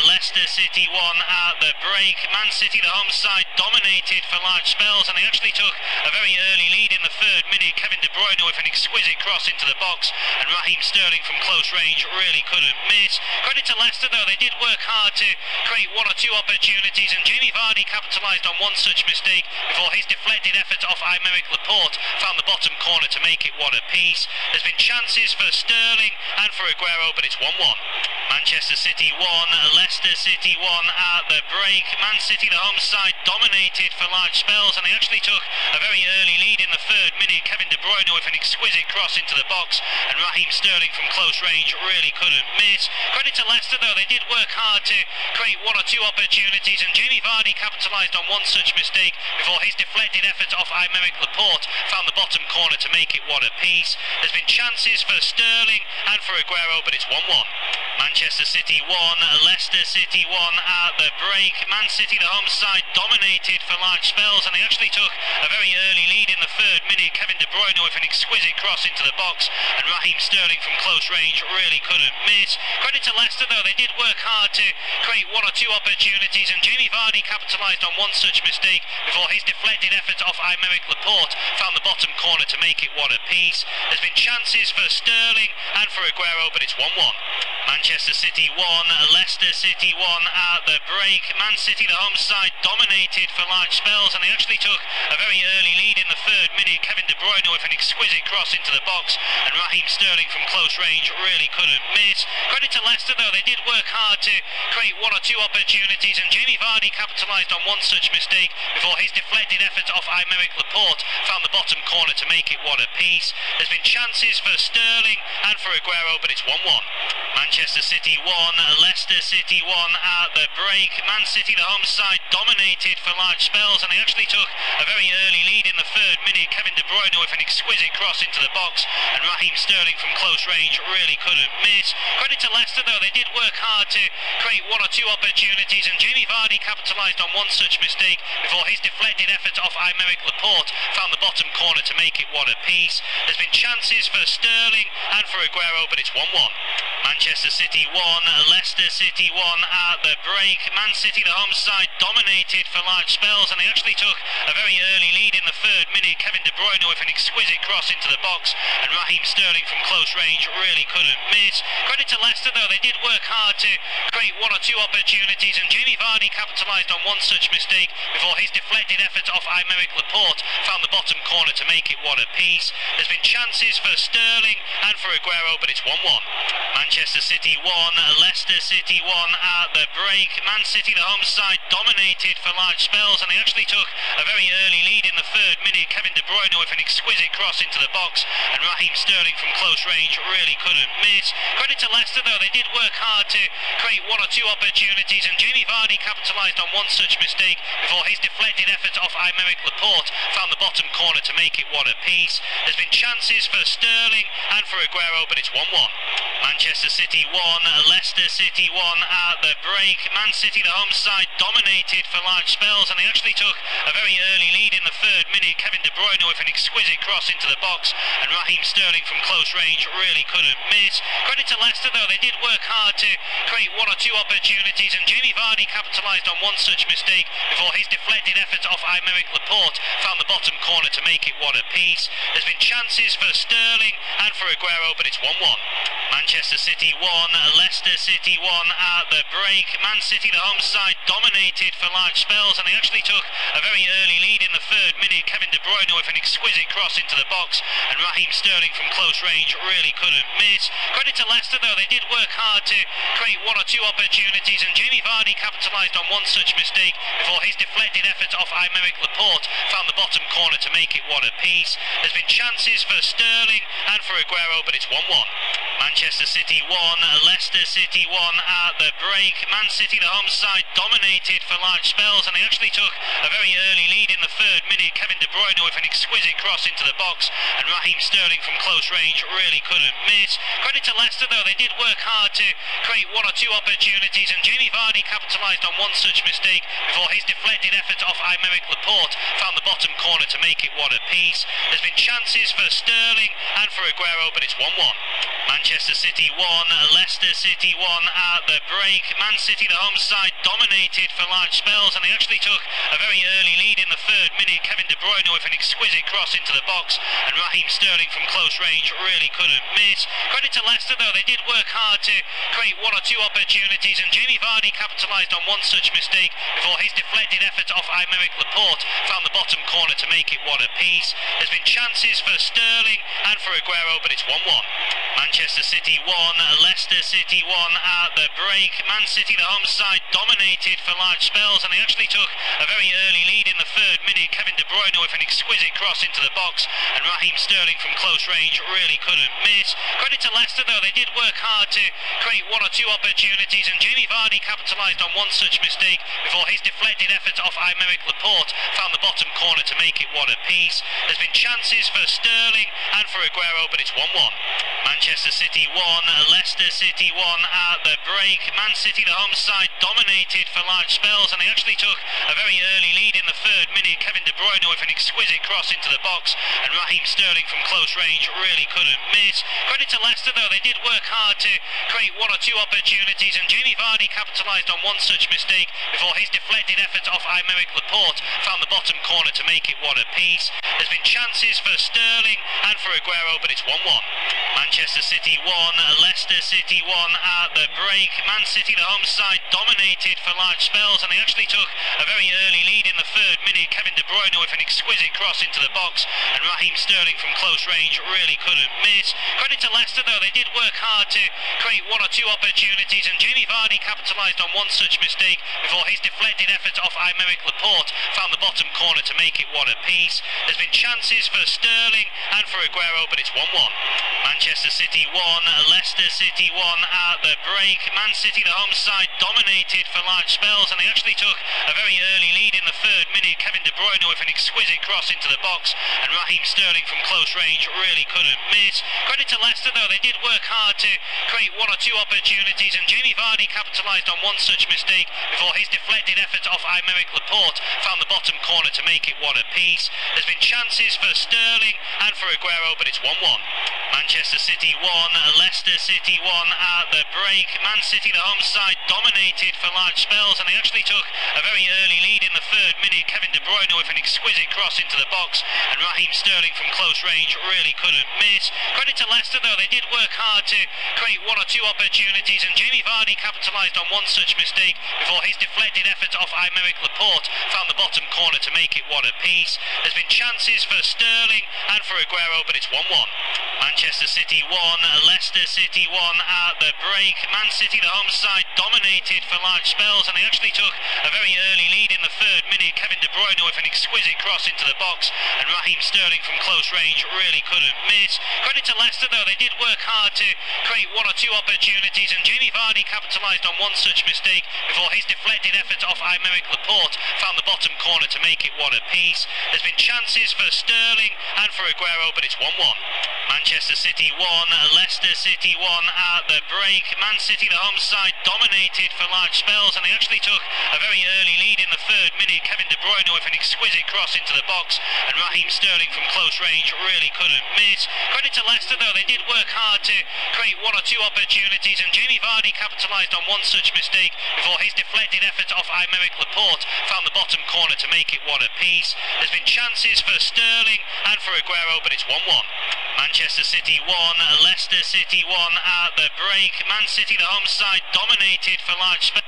Leicester City 1 at the break. Man City, the home side, dominated for large spells, and they actually took a very early lead in the third minute. Kevin De Bruyne with an exquisite cross into the box, and Raheem Sterling from close range really couldn't miss. Credit to Leicester though, they did work hard to create one or two opportunities, and Jamie Vardy capitalised on one such mistake before his deflected effort off Aymeric Laporte found the bottom corner to make it one apiece. There's been chances chances for Sterling and for Aguero, but it's 1-1. Manchester City 1, Leicester City 1 at the break. Man City, the home side, dominated for large spells, and they actually took a very early lead in the third minute. Kevin De Bruyne with an exquisite cross into the box, and Raheem Sterling from close range really couldn't miss. Credit to Leicester though, they did work hard to create one or two opportunities, and Jamie Vardy capitalised on one such mistake before his deflected effort off Aymeric Laporte found the bottom corner to make it one apiece. There's been chances for Sterling and for Aguero, but it's 1-1. Manchester City 1, Leicester City 1 at the break. Man City, the home side, dominated for large spells, and they actually took a very early lead in the third minute. Kevin De Bruyne with an exquisite cross into the box, and Raheem Sterling from close range really couldn't miss. Credit to Leicester though, they did work hard to create one or two opportunities, and Jamie Vardy capitalised on one such mistake before his deflected effort off Aymeric Laporte found the bottom corner to make it one apiece. There's been chances for Sterling and for Aguero, but it's 1-1. Manchester City 1, Leicester City 1 at the break. Man City, the home side, dominated for large spells, and they actually took a very early lead in the third minute. Kevin De Bruyne with an exquisite cross into the box, and Raheem Sterling from close range really couldn't miss. Credit to Leicester though, they did work hard to create one or two opportunities, and Jamie Vardy capitalised on one such mistake before his deflected effort off Aymeric Laporte found the bottom corner to make it one apiece. There's been chances for Sterling and for Aguero, but it's 1-1. Manchester City 1, Leicester City 1 at the break. Man City, the home side, dominated for large spells, and they actually took a very early lead in the third minute. Kevin De Bruyne with an exquisite cross into the box, and Raheem Sterling from close range really couldn't miss. Credit to Leicester though, they did work hard to create one or two opportunities, and Jamie Vardy capitalised on one such mistake before his deflected effort off Aymeric Laporte found the bottom corner to make it one apiece. There's been chances for Sterling and for Aguero, but it's 1-1. Manchester City 1, Leicester City 1 at the break. Man City, the home side, dominated for large spells, and they actually took a very early lead in the third minute. Kevin De Bruyne with an exquisite cross into the box, and Raheem Sterling from close range really couldn't miss. Credit to Leicester though, they did work hard to create one or two opportunities, and Jamie Vardy capitalised on one such mistake before his deflected effort off Aymeric Laporte found the bottom corner to make it one apiece. There's been chances for Sterling and for Aguero, but it's 1-1. Manchester City 1, Leicester City 1 at the break. Man City, the home side, dominated for large spells, and they actually took a very early lead in the third minute. Kevin De Bruyne with an exquisite cross into the box, and Raheem Sterling from close range really couldn't miss. Credit to Leicester though, they did work hard to create one or two opportunities, and Jamie Vardy capitalised on one such mistake before his deflected effort off Aymeric Laporte found the bottom corner to make it one apiece. There's been chances for Sterling and for Aguero, but it's 1-1. Manchester City 1, Leicester City 1 at the break. Man City, the home side, dominated for large spells, and they actually took a very early lead in the third minute. Kevin De Bruyne with an exquisite cross into the box, and Raheem Sterling from close range really couldn't miss. Credit to Leicester though, they did work hard to create one or two opportunities, and Jamie Vardy capitalised on one such mistake before his deflected effort off Aymeric Laporte found the bottom corner to make it one apiece. There's been chances for Sterling and for Aguero, but it's 1-1. Manchester City 1, Leicester City 1 at the break. Man City, the home side, dominated for large spells, and they actually took a very early lead in the third minute. Kevin De Bruyne with an exquisite cross into the box, and Raheem Sterling from close range really couldn't miss. Credit to Leicester though, they did work hard to create one or two opportunities, and Jamie Vardy capitalised on one such mistake before his deflected effort off Aymeric Laporte found the bottom corner to make it one apiece. There's been chances for Sterling and for Aguero, but it's 1-1. Manchester City 1, Leicester City 1 at the break. Man City, the home side, dominated for large spells, and they actually took a very early lead in the third minute. Kevin De Bruyne with an exquisite cross into the box, and Raheem Sterling from close range really couldn't miss. Credit to Leicester though, they did work hard to create one or two opportunities, and Jamie Vardy capitalised on one such mistake before his deflected effort off Aymeric Laporte found the bottom corner to make it one apiece. There's been chances for Sterling and for Aguero, but it's 1-1. Manchester City 1, Leicester City 1 at the break. Man City, the home side, dominated for large spells, and they actually took a very early lead in the third minute. Kevin De Bruyne with an exquisite cross into the box, and Raheem Sterling from close range really couldn't miss. Credit to Leicester though, they did work hard to create one or two opportunities, and Jamie Vardy capitalised on one such mistake before his deflected effort off Aymeric Laporte found the bottom corner to make it one apiece. There's been chances for Sterling and for Aguero, but it's 1-1. Manchester City 1, Leicester City 1 at the break. Man City, the home side, dominated for large spells, and they actually took a very early lead in the third minute. Kevin De Bruyne with an exquisite cross into the box, and Raheem Sterling from close range really couldn't miss. Credit to Leicester though, they did work hard to create one or two opportunities, and Jamie Vardy capitalised on one such mistake before his deflected effort off Aymeric Laporte found the bottom corner to make it one apiece. There's been chances for Sterling and for Aguero, but it's 1-1. Manchester City 1, Leicester City 1 at the break. Man City, the home side, dominated for large spells, and they actually took a very early lead in the third minute. Kevin De Bruyne with an exquisite cross into the box, and Raheem Sterling from close range really couldn't miss. Credit to Leicester though, they did work hard to create one or two opportunities, and Jamie Vardy capitalised on one such mistake before his deflected effort off Aymeric Laporte found the bottom corner to make it one apiece. There's been chances for Sterling and for Aguero, but it's 1-1. Manchester City 1, Leicester City 1 at the break. Man City, the home side, dominated for large spells, and they actually took a very early lead in the third minute. Kevin De Bruyne with an exquisite cross into the box, and Raheem Sterling from close range really couldn't miss. Credit to Leicester though, they did work hard to create one or two opportunities, and Jamie Vardy capitalised on one such mistake before his deflected effort off Aymeric Laporte found the bottom corner to make it one apiece. There's been chances for Sterling and for Aguero, but it's 1-1. Manchester City 1, Leicester City 1 at the break. Man City, the home side, dominated for large spells, and they actually took a very early lead in the third minute. Kevin De Bruyne with an exquisite cross into the box, and Raheem Sterling from close range really couldn't miss. Credit to Leicester though, they did work hard to create one or two opportunities, and Jamie Vardy capitalised on one such mistake before his deflected effort off Aymeric Laporte found the bottom corner to make it one apiece. There's been chances for Sterling and for Aguero, but it's 1-1. Manchester City 1, Leicester City 1 at the break. Man City, the home side, dominated for large spells, and they actually took a very early lead in the third minute. Kevin De Bruyne with an exquisite cross into the box, and Raheem Sterling from close range really couldn't miss. Credit to Leicester though, they did work hard to create one or two opportunities, and Jamie Vardy capitalised on one such mistake before his deflected effort off Aymeric Laporte found the bottom corner to make it one apiece. There's been chances for Sterling and for Aguero, but it's 1-1. Manchester City 1, Leicester City 1 at the break. Man City, the home side, dominated for large spells, and they actually took a very early lead in the third minute. Kevin De Bruyne with an exquisite cross into the box, and Raheem Sterling from close range really couldn't miss. Credit to Leicester though, they did work hard to create one or two opportunities, and Jamie Vardy capitalised on one such mistake before his deflected effort off Aymeric Laporte found the bottom corner to make it one apiece. There's been chances for Sterling and for Aguero, but it's 1-1. Manchester City 1, Leicester City 1 at the break. Man City, the home side, dominated for large spells, and they actually took a very early lead in the third minute. Kevin De Bruyne with an exquisite cross into the box, and Raheem Sterling from close range really couldn't miss. Credit to Leicester though, they did work hard to create one or two opportunities, and Jamie Vardy capitalised on one such mistake before his deflected effort off Aymeric Laporte found the bottom corner to make it one apiece. There's been chances for Sterling and for Aguero, but it's 1-1. Manchester City 1, Leicester City 1 at the break. Man City, the home side, dominated for large spells.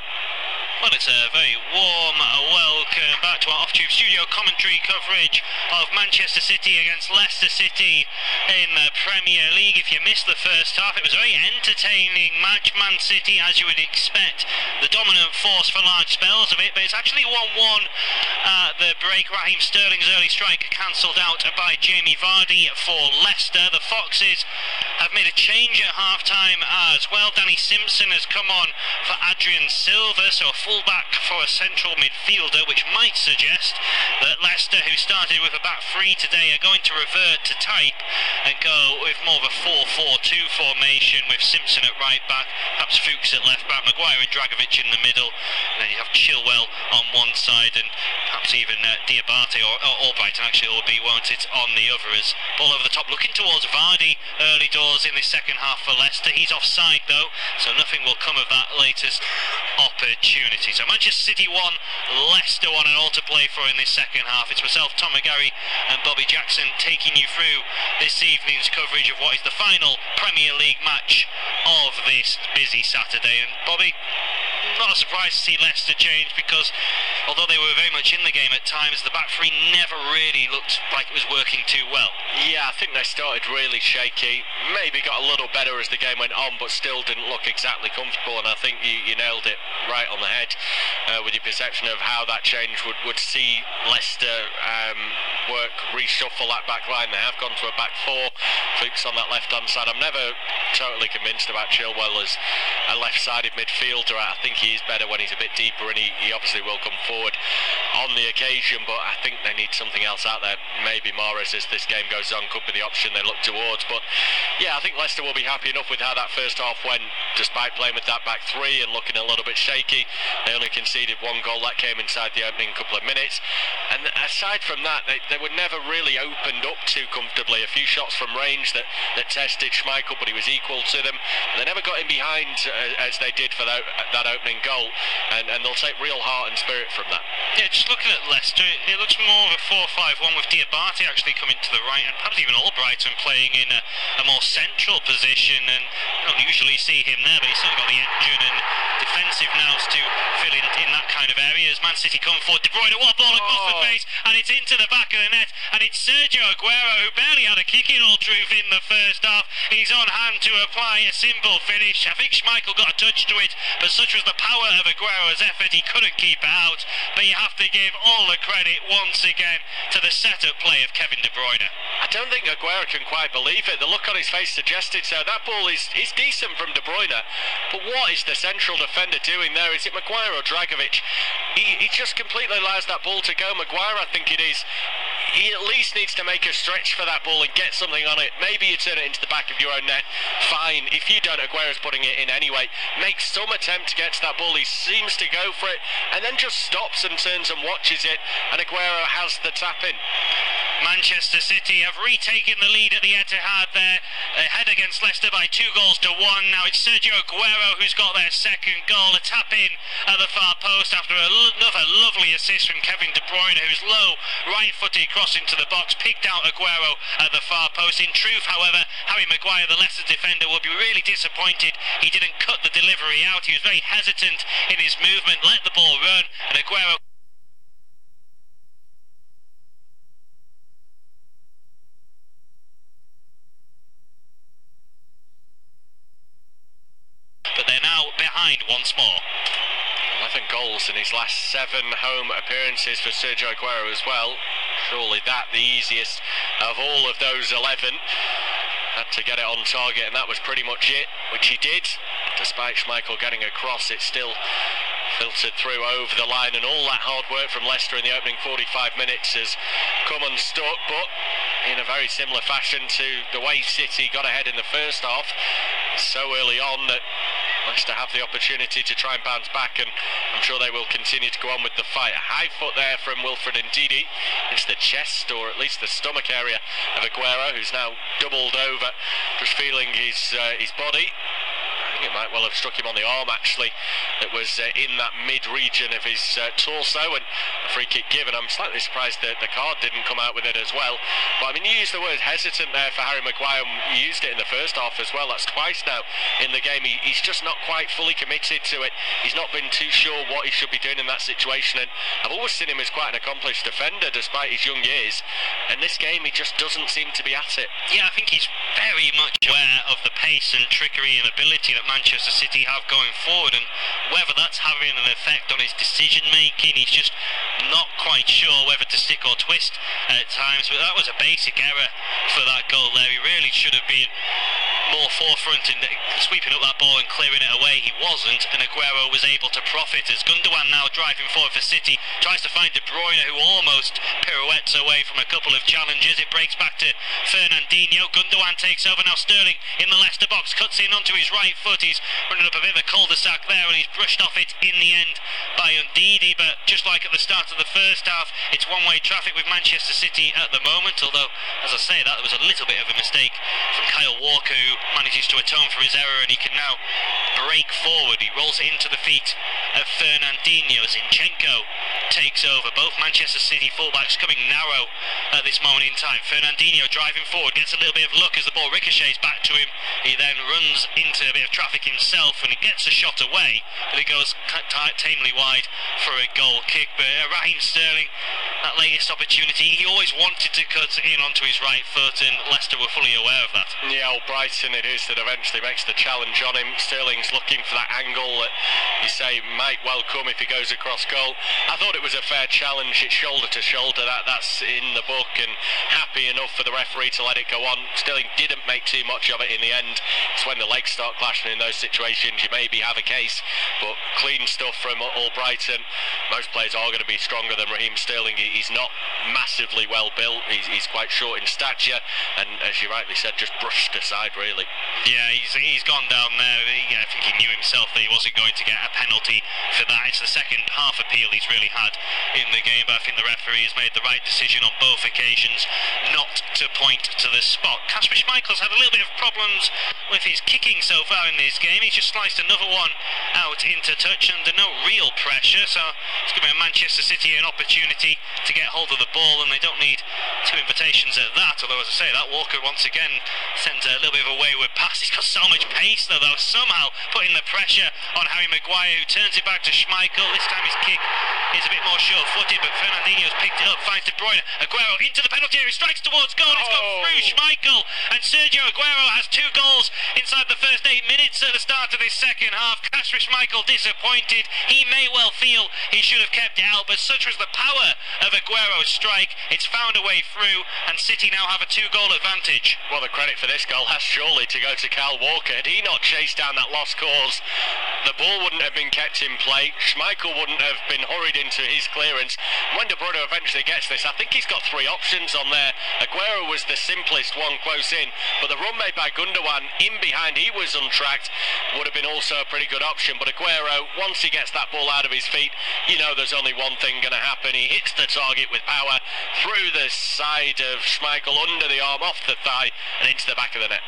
Well, it's a very warm welcome back to our off-tube studio commentary coverage of Manchester City against Leicester City in the Premier League. If you missed the first half, it was a very entertaining match. Man City, as you would expect, the dominant force for large spells of it, but it's actually 1-1 at the break. Raheem Sterling's early strike cancelled out by Jamie Vardy for Leicester. The Foxes have made a change at half-time as well. Danny Simpson has come on for Adrian Silva, so a full full-back for a central midfielder, which might suggest that Leicester, who started with a back three today, are going to revert to type and go with more of a 4-4-2 formation with Simpson at right back, perhaps Fuchs at left back, Maguire and Dragovic in the middle, and then you have Chilwell on one side and perhaps even Diabate or Albrighton actually will be, won't it, on the other, as ball over the top, looking towards Vardy early doors in the second half for Leicester. He's offside though, so nothing will come of that latest opportunity. So Manchester City 1, Leicester 1, and all to play for in this second half. It's myself, Tom McGarry and Bobby Jackson taking you through this evening's coverage of what is the final Premier League match of this busy Saturday. And Bobby, not surprised to see Leicester change, because although they were very much in the game at times, the back three never really looked like it was working too well.
Yeah, I think they started really shaky, maybe got a little better as the game went on, but still didn't look exactly comfortable, and I think you nailed it right on the head with your perception of how that change would see Leicester reshuffle that back line. They have gone to a back four, Fuchs on that left-hand side. I'm never totally convinced about Chilwell as a left-sided midfielder. I think he is better when he's a bit deeper, and he obviously will come forward on the occasion, but I think they need something else out there. Maybe Mahrez, as this game goes on, could be the option they look towards. But yeah, I think Leicester will be happy enough with how that first half went, despite playing with that back three and looking a little bit shaky. They only conceded one goal, that came inside the opening couple of minutes, and aside from that, they were never really opened up too comfortably. A few shots from range that tested Schmeichel, but he was equal to them. They never got in behind as they did for that opening goal, and they'll take real heart and spirit from that.
Yeah, just looking at Leicester, it looks more of a 4-5-1 with Diabate actually coming to the right, and perhaps even Albrighton playing in a more central position. And you don't usually see him there, but he's still got the engine and defensive nous to fill in that kind of area. As Man City come forward, De Bruyne, what a ball across the face, and it's into the back of the net, and it's Sergio Aguero, who barely had a kick in all truth in the first half. He's on hand to apply a simple finish. I think Schmeichel got a touch to it, but such was the power of Aguero's effort, he couldn't keep it out. But you have to give all the credit once again to the set-up play of Kevin De Bruyne.
I don't think Aguero can quite believe it. The look on his face suggested so. That ball is decent from De Bruyne, but what is the central defender doing there? Is it Maguire or Dragovic? He just completely allows that ball to go. Maguire, I think it is. He at least needs to make a stretch for that ball and get something on it. Maybe you turn it into the back of your own net. Fine. If you don't, Aguero's putting it in anyway. Make some attempt to get to that ball. He seems to go for it and then just stops and turns and watches it, and Aguero has the tap in.
Manchester City have retaken the lead at the Etihad there, ahead against Leicester by 2-1. Now it's Sergio Aguero who's got their second goal, a tap in at the far post after another lovely assist from Kevin De Bruyne, who's low, right-footed, cross into the box, picked out Aguero at the far post. In truth, however, Harry Maguire, the Leicester defender, will be really disappointed he didn't cut the delivery out. He was very hesitant in his movement, let the ball run, and Aguero but they're now behind once more.
11 goals in his last 7 home appearances for Sergio Aguero as well. Surely that the easiest of all of those 11. Had to get it on target, and that was pretty much it, which he did. Despite Schmeichel getting across, it still filtered through over the line, and all that hard work from Leicester in the opening 45 minutes has come unstuck, but in a very similar fashion to the way City got ahead in the first half so early on, that Leicester have the opportunity to try and bounce back, and I'm sure they will continue to go on with the fight. A high foot there from Wilfred Ndidi. It's the chest, or at least the stomach area of Aguero, who's now doubled over, just feeling his body. I think it might well have struck him on the arm, actually. It was in that mid-region of his torso, and a free kick given. I'm slightly surprised that the card didn't come out with it as well. But I mean, you used the word hesitant there for Harry Maguire. You used it in the first half as well. That's twice now in the game. He's just not quite fully committed to it. He's not been too sure what he should be doing in that situation, and I've always seen him as quite an accomplished defender despite his young years, and this game he just doesn't seem to be at it.
Yeah, I think he's very much aware of the pace and trickery and ability that Manchester City have going forward, and whether that's having an effect on his decision making, he's just not quite sure whether to stick or twist at times. But that was a basic error for that goal there. He really should have been more forefront in sweeping up that ball and clearing it away. He wasn't, and Aguero was able to profit as Gundogan now driving forward for City, tries to find De Bruyne, who almost pirouettes away from a couple of challenges. It breaks back to Fernandinho. Gundogan takes over now. Sterling in the Leicester box, cuts in onto his right foot. He's running up a bit of a cul-de-sac there, and he's brushed off it in the end by Ndidi. But just like at the start of the first half, it's one-way traffic with Manchester City at the moment, although, as I say, that was a little bit of a mistake from Kyle Walker, who manages to atone for his error, and he can now break forward. He rolls it into the feet of Fernandinho. Zinchenko takes over. Both Manchester City fullbacks coming narrow at this moment in time. Fernandinho driving forward, gets a little bit of luck as the ball ricochets back to him. He then runs into a bit of traffic himself, and he gets a shot away, but it goes tamely wide for a goal kick. But Raheem Sterling, that latest opportunity, he always wanted to cut in onto his right foot, and Leicester were fully aware of that.
Yeah, old Brighton it is that eventually makes the challenge on him. Sterling's looking for that angle that you say might well come if he goes across goal. I thought it was a fair challenge. It's shoulder to shoulder. That's in the book, and happy enough for the referee to let it go on. Sterling didn't make too much of it in the end. It's when the legs start clashing in those situations you maybe have a case, but clean stuff from all Brighton. Most players are going to be stronger than Raheem Sterling. He's not massively well built. He's quite short in stature, and as you rightly said, just brushed aside really.
Yeah, he's gone down there. I think he knew himself that he wasn't going to get a penalty for that. It's the second half appeal he's really had in the game, but I think the referee has made the right decision on both occasions not to point to the spot. Kasper Schmeichel's had a little bit of problems with his kicking so far in this game. He's just sliced another one out into touch under no real pressure, so it's giving Manchester City an opportunity to get hold of the ball, and they don't need two invitations at that, although as I say, that Walker once again sends a little bit of a wayward pass. He's got so much pace though, somehow putting the pressure on Harry Maguire, who turns it back to Schmeichel. This time his kick is a bit more sure-footed, but Fernandinho's picked it up, finds De Bruyne. Aguero into the penalty area, strikes towards goal. It's gone through Schmeichel, and Sergio Aguero has 2 goals inside the first 8 minutes at the start of this second half. Kasper Schmeichel disappointed. He may well feel he should have kept it out, but such was the power of Aguero's strike. It's found a way through, and City now have a 2-goal advantage.
Well, the credit for this goal has surely to go to Kyle Walker. Had he not chased down that lost cause, the ball wouldn't have been kept in play. Schmeichel wouldn't have been hurried into his clearance. When De Bruyne eventually gets this, I think he's got 3 options on there. Aguero was the simplest one close in, but the run made by Gundogan in behind, he was untracked, would have been also a pretty good option. But Aguero, once he gets that ball out of his feet, you know there's only one thing going to happen. He hits the target with power through the side of Schmeichel, under the arm, off the thigh, and into the back of the net.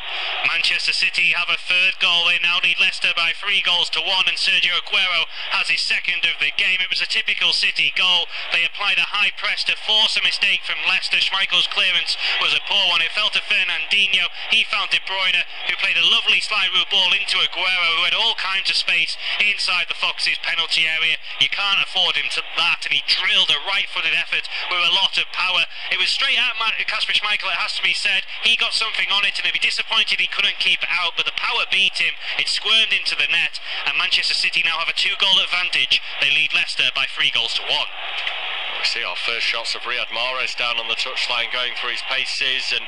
Manchester City have a 3rd goal. They now lead Leicester by 3-1, and Sergio Aguero has his 2nd of the game. It was a typical City goal. They applied a high press to force a mistake from Leicester. Schmeichel's clearance was a poor one. It fell to Fernandinho. He found De Bruyne, who played a lovely slide rule ball into Aguero, who had all kinds of space inside the Foxes' penalty area. You can't afford him to that, and he drilled a right-footed effort with a lot of power. It was straight at Kasper Schmeichel, it has to be said. He got something on it, and he'd be disappointed he couldn't keep it out, but the power beat him. It squirmed into the net, and Manchester City now have a 2-goal advantage. They lead Leicester by 3-1.
We see our first shots of Riyad Mahrez down on the touchline, going through his paces and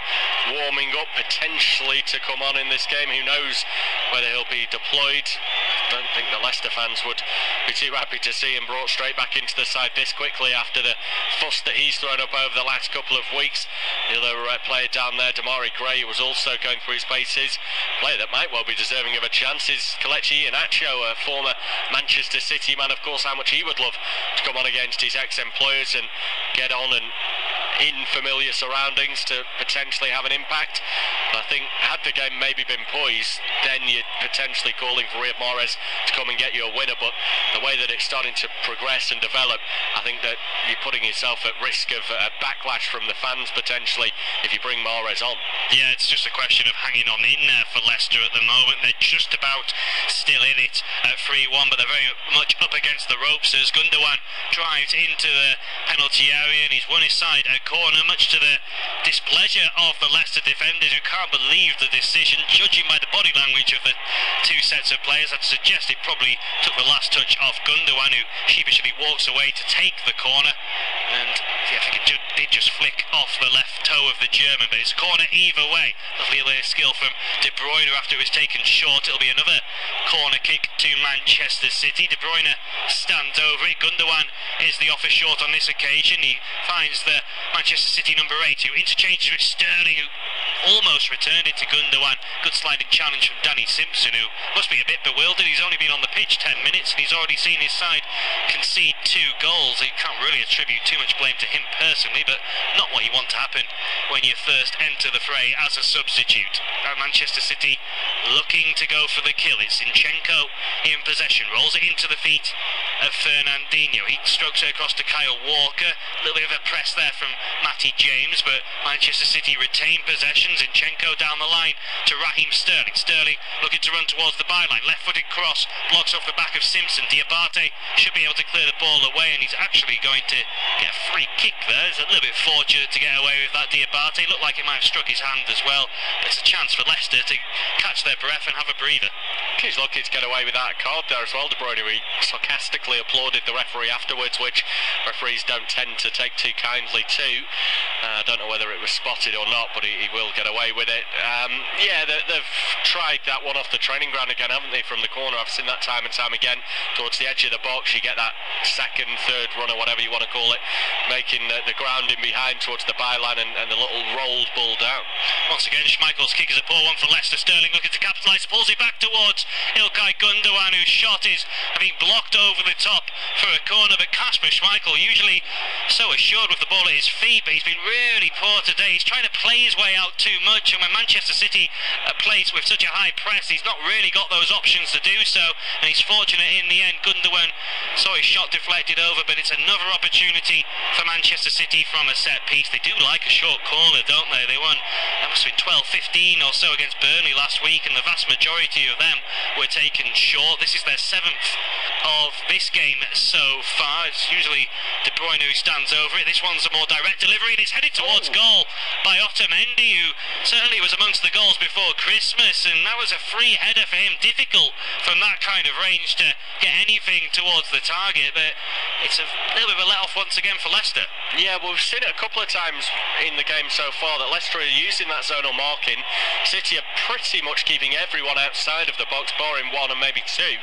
warming up potentially to come on in this game. Who knows whether he'll be deployed. I don't think the Leicester fans would be too happy to see him brought straight back into the side this quickly after the fuss that he's thrown up over the last couple of weeks. The other player down there, Damari Gray, was also going through his paces. A player that might well be deserving of a chance is Kelechi Iheanacho, a former Manchester City man. Of course, how much he would love to come on against his ex-employers and get on and in familiar surroundings to potentially have an impact. But I think had the game maybe been poised, then you're potentially calling for Riyad Mahrez to come and get you a winner. But the way that it's starting to progress and develop, I think that you're putting yourself at risk of a backlash from the fans potentially if you bring Mahrez on.
Yeah, it's just a question of hanging on in there for Leicester at the moment. They're just about still in it at 3-1, but they're very much up against the ropes as Gundogan drives into the penalty area, and he's won his side a corner, much to the displeasure of the Leicester defenders, who can't believe the decision. Judging by the body language of the 2 sets of players, I'd suggest it probably took the last touch off Gundogan, who sheepishly walks away to take the corner, and I think it did just flick off the left toe of the German, but it's corner either way. Lovely little skill from De Bruyne after it was taken short. It'll be another corner kick to Manchester City. De Bruyne stands over it. Gundogan is the offer short on this occasion. He finds the Manchester City number 8, who interchanges with Sterling, who almost returned it to Gundogan. Good sliding challenge from Danny Simpson, who must be a bit bewildered. He's only been on the pitch 10 minutes and he's already seen his side concede 2 goals. He can't really attribute too much blame to him personally, but not what you want to happen when you first enter the fray as a substitute. Manchester City looking to go for the kill. It's Zinchenko in possession, rolls it into the feet of Fernandinho. He strokes it across to Kyle Walker. A little bit of a press there from Matty James, but Manchester City retain possession. Zinchenko down the line to Raheem Sterling. Sterling looking to run towards the byline. Left-footed cross blocks off the back of Simpson. Diabate should be able to clear the ball away, and he's actually going to get a free kick there. It's a little bit fortunate to get away with that. Diabate looked like it might have struck his hand as well. But it's a chance for Leicester to catch their breath and have a breather.
He's lucky to get away with that card there as well, De Bruyne. He sarcastically applauded the referee afterwards, which referees don't tend to take too kindly to. I don't know whether it was spotted or not, but he will get away with it. They've tried that one off the training ground again, haven't they, from the corner? I've seen that time and time again. Towards the edge of the box, you get that second, third run, or whatever you want to call it, making the ground in behind towards the byline and the little rolled ball down.
Once again, Schmeichel's kick is a poor one for Leicester. Sterling looking to capitalise, pulls it back towards Ilkay Gundogan, whose shot is being blocked over the top for a corner. But Kasper Schmeichel, usually so assured with the ball at his feet, but he's been really poor today. He's trying to play his way out too much, and when Manchester City plays with such a high press, he's not really got those options to do so, and he's fortunate in the end. Gundogan saw his shot deflected over, but it's another opportunity for Manchester City from a set piece. They do like a short corner, don't they? They won, that must have been 12-15 or so against Burnley last week, and the vast majority of them were taken short. This is their 7th of this game so far. It's usually De Bruyne who stands over it. This one's a more direct delivery, and it's headed towards goal by Otamendi, who certainly was amongst the goals before Christmas, and that was a free header for him. Difficult from that kind of range to get anything towards the target, but it's a little bit of a let-off once again for Leicester.
Yeah, well, we've seen it a couple of times in the game so far that Leicester are using that zonal marking. City are pretty much keeping everyone outside of the box, barring one and maybe two.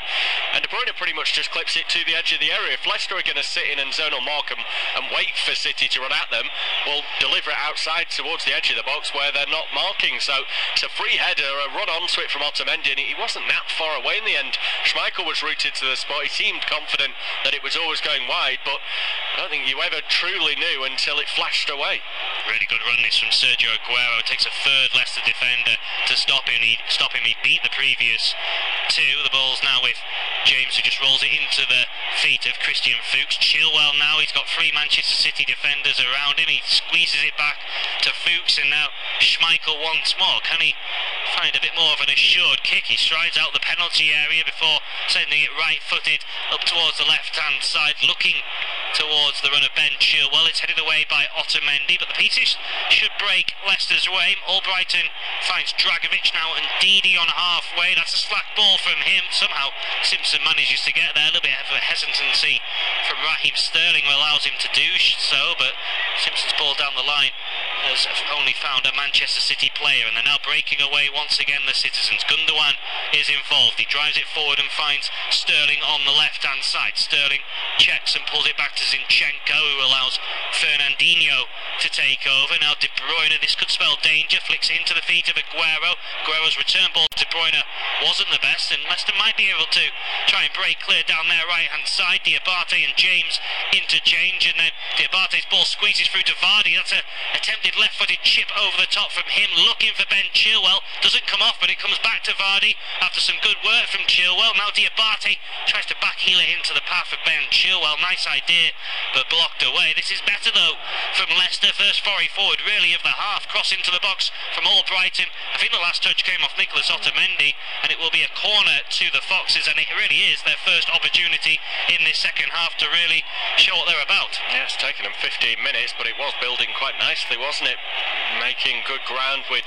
And De Bruyne pretty much just clips it to the edge of the area. If Leicester are going to sit in and zonal mark them and wait for City to run at them, well, deliver it outside towards the edge of the box where they're not marking. So it's a free header, a run onto it from Otamendi, and he wasn't that far away in the end. Schmeichel was rooted to the spot. He seemed confident that it was always going wide, but I don't think you ever truly knew until it flashed away.
Really good run this from Sergio Aguero. It takes a third Leicester defender to stop him. He beat the previous 2. The ball's now with James, who just rolls it into the feet of Christian Fuchs. Chilwell now, he's got 3 Manchester City defenders around him. He squeezes it back to Fuchs, and now Schmeichel once more. Can he find a bit more of an assured kick? He strides out the penalty area before sending it right-footed up towards the left-hand side, looking towards the run of Ben Chilwell. It's headed away by Otamendi, but the pieces should break Leicester's way. Albrighton finds Dragovic now, and Didi on halfway. That's a slack ball from him. Somehow Simpson manages to get there. A little bit of a hesitancy from Raheem Sterling allows him to do so, but Simpson's ball down the line has only found a Manchester City player, and they're now breaking away once again, the citizens. Gundogan is involved. He drives it forward and finds Sterling on the left-hand side. Sterling checks and pulls it back to Zinchenko, who allows Fernandinho to take over. Now De Bruyne, this could spell danger, flicks it into the feet of Aguero. Aguero's return ball to De Bruyne wasn't the best, and Leicester might be able to try and break clear down their right-hand side. Diabate and James interchange, and then Diabate's ball squeezes through to Vardy. That's a attempted left-footed chip over the top from him, looking for Ben Chilwell. Doesn't come off, but it comes back to Vardy after some good work from Chilwell. Now Diabate tries to backheel it into the path of Ben Chilwell. Nice idea, but blocked away. This is better though from Leicester. First volley forward really of the half. Cross into the box from Albrighton. I think the last touch came off Nicolas Otamendi, and it will be a corner to the Foxes, and it really is their first opportunity in this second half to really show what they're about.
Yeah, it's taken them 15 minutes, but it was building quite nicely, wasn't it? Making good ground with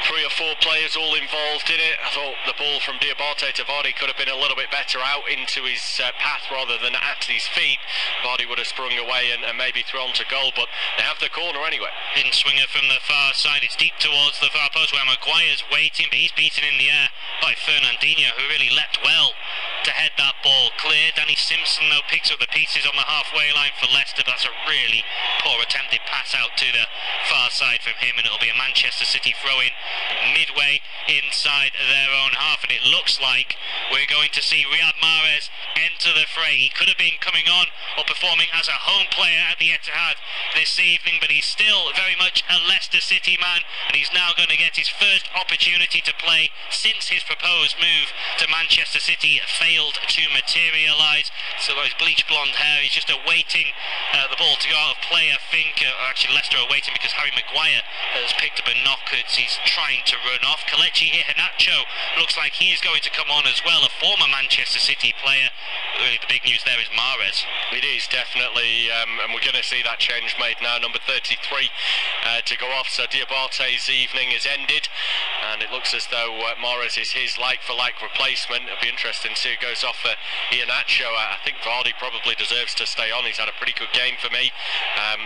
3 3 or 4 players all involved in it. I thought the ball from Diabate to Vardy could have been a little bit better out into his path rather than at his feet. Vardy would have sprung away and maybe thrown to goal, but they have the corner anyway.
In swinger from the far side, it's deep towards the far post where Maguire's waiting, but he's beaten in the air by Fernandinho, who really leapt well to head that ball clear. Danny Simpson though picks up the pieces on the halfway line for Leicester, but that's a really poor attempted pass out to the far side from him, and it'll be a Manchester City throw-in midway inside their own half, and it looks like we're going to see Riyad Mahrez enter the fray. He could have been coming on or performing as a home player at the Etihad this evening, but he's still very much a Leicester City man, and he's now going to get his first opportunity to play since his proposed move to Manchester City failed to materialise. So his bleach blonde hair, he's just awaiting the ball to go out of play. I think actually Leicester are waiting because Harry Maguire has picked up a knock as he's trying to run off. Kelechi Iheanacho looks like he's going to come on as well, a former Manchester City player. Really the big news there is Mahrez.
It is definitely, and we're going to see that change made now. Number 33 to go off, so Diabate's evening is ended, and it looks as though Mahrez is his like-for-like replacement. It'll be interesting to see who goes off for Iheanacho. I think Vardy probably deserves to stay on. He's had a pretty good game for me,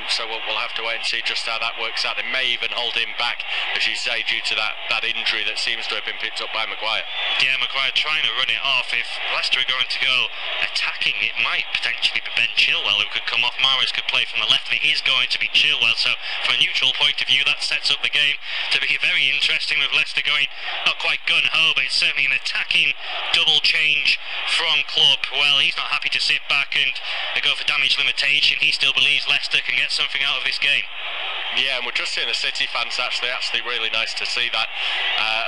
so we'll have to wait and see just how that works out. They may even hold him back, as you say, due to that injury that seems to have been picked up by Maguire.
Yeah, Maguire trying to run it off. If Leicester are going to go attacking, it might potentially be Ben Chilwell who could come off. Mahrez could play from the left, and it is going to be Chilwell. So from a neutral point of view, that sets up the game to be very interesting, with Leicester going not quite gun-ho, but it's certainly an attacking double change from Klopp. Well, he's not happy to sit back and go for damage limitation. He still believes Leicester can get something out of this game.
Yeah, and we're just seeing the City fans actually really nice to see that,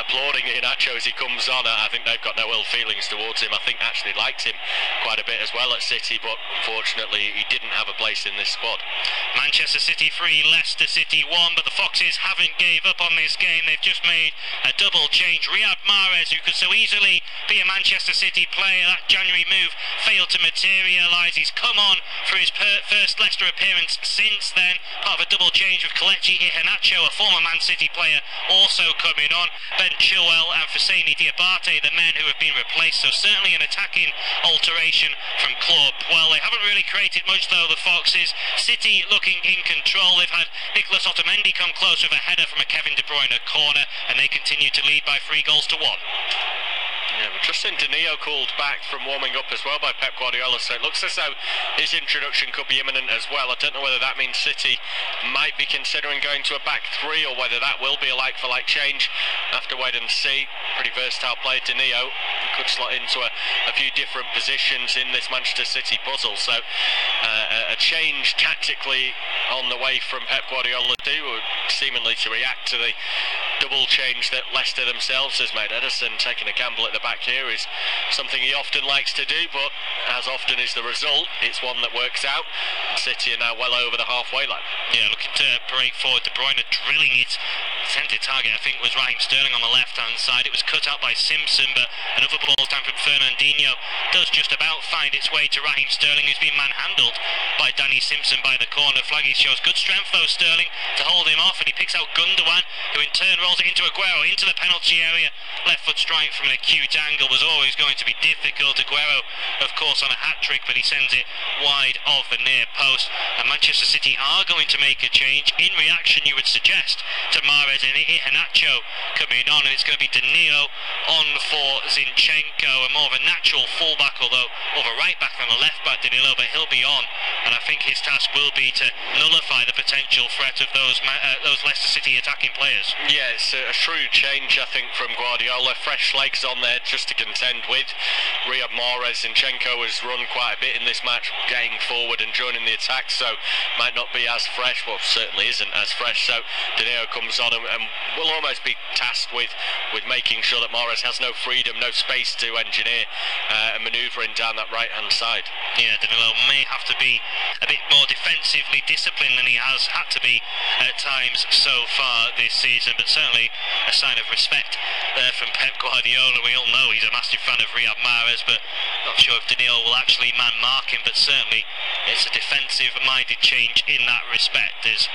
applauding Iheanacho as he comes on. I think they've got no ill feelings towards him. I think actually liked him quite a bit as well at City, but unfortunately he didn't have a place in this squad.
Manchester City 3, Leicester City 1, but the Foxes haven't gave up on this game. They've just made a double change. Riyad Mahrez, who could so easily be a Manchester City player, that January move failed to materialise. He's come on for his first Leicester appearance since then, part of a double change with Kelechi Iheanacho, a former Man City player, also coming on. Ben Chilwell and Fousseyni Diabate, the men who have been replaced, so certainly an attacking alteration from Klopp. Well, they haven't really created much though, the Foxes. City looking in control. They've had Nicolas Otamendi come close with a header from a Kevin De Bruyne corner, and they continue to lead by 3 goals to 1.
Yeah, we've just seen Danilo called back from warming up as well by Pep Guardiola, so it looks as though his introduction could be imminent as well. I don't know whether that means City might be considering going to a back 3 or whether that will be a like-for-like change. Have to wait and see. Pretty versatile player, Danilo. Could slot into a few different positions in this Manchester City puzzle, so a change tactically on the way from Pep Guardiola seemingly to react to the double change that Leicester themselves has made. Ederson taking a gamble at the back here is something he often likes to do, but as often is the result, it's one that works out. City are now well over the halfway line.
Yeah, looking to break forward. De Bruyne drilling it. Intended target, I think, was Raheem Sterling on the left-hand side. It was cut out by Simpson, but another ball down from Fernandinho does just about find its way to Raheem Sterling, who's been manhandled by Danny Simpson by the corner flag. He shows good strength, though, Sterling, to hold him off, and he picks out Gundogan, who in turn rolls it into Aguero, into the penalty area. Left foot strike from an acute angle was always going to be difficult. Aguero, of course, on a hat-trick, but he sends it wide of the near post. And Manchester City are going to make a change. In reaction, you would suggest, to Mahrez and Iheanacho coming on, and it's going to be Danilo on for Zinchenko, a more of a natural fullback, although more of a right back than a left back, Danilo, but he'll be on, and I think his task will be to nullify the potential threat of those Leicester City attacking players.
Yeah, it's a shrewd change, I think, from Guardiola. Fresh legs on there just to contend with. Riyad Mahrez, Zinchenko has run quite a bit in this match, getting forward and joining the attack, so might not be as fresh, well, certainly isn't as fresh, so Danilo comes on and will almost be tasked with making sure that Mahrez has no freedom, no space to engineer and manoeuvring down that right-hand side.
Yeah, Danilo may have to be a bit more defensively disciplined than he has had to be at times so far this season, but certainly a sign of respect there from Pep Guardiola. We all know he's a massive fan of Riyad Mahrez, but not sure if Danilo will actually man-mark him, but certainly it's a defensive-minded change in that respect. There's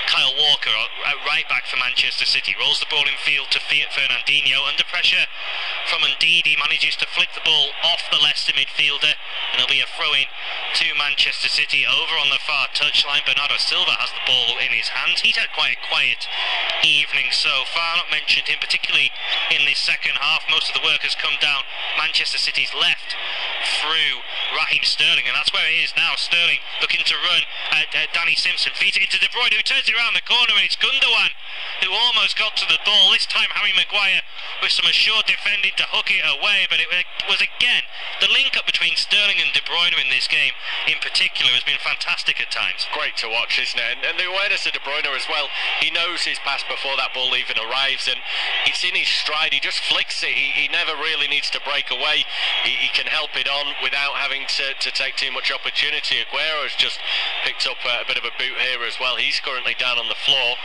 Kyle Walker, a right back for Manchester City. Rolls the ball in field to Fernandinho. Under pressure from Ndidi, manages to flick the ball off the Leicester midfielder, and it'll be a throw-in to Manchester City. Over on the far touchline, Bernardo Silva has the ball in his hands. He's had quite a quiet evening so far, not mentioned him particularly in this second half. Most of the work has come down Manchester City's left through Raheem Sterling, and that's where it is now. Sterling looking to run at Danny Simpson, feeds it into De Bruyne, who turns it around the corner, and it's Gundogan who almost got to the ball. This time Harry Maguire with some assured defending to hook it away, but it was again the link up between Sterling and De Bruyne in this game in particular has been fantastic at times.
Great to watch, isn't it? And the awareness of De Bruyne as well. He knows his pass before that ball even arrives, and it's in his stride. He just flicks it. He never really needs to break away. He can help it on without having to take too much opportunity. Aguero's just picked up a bit of a boot here as well. He's currently down on the floor,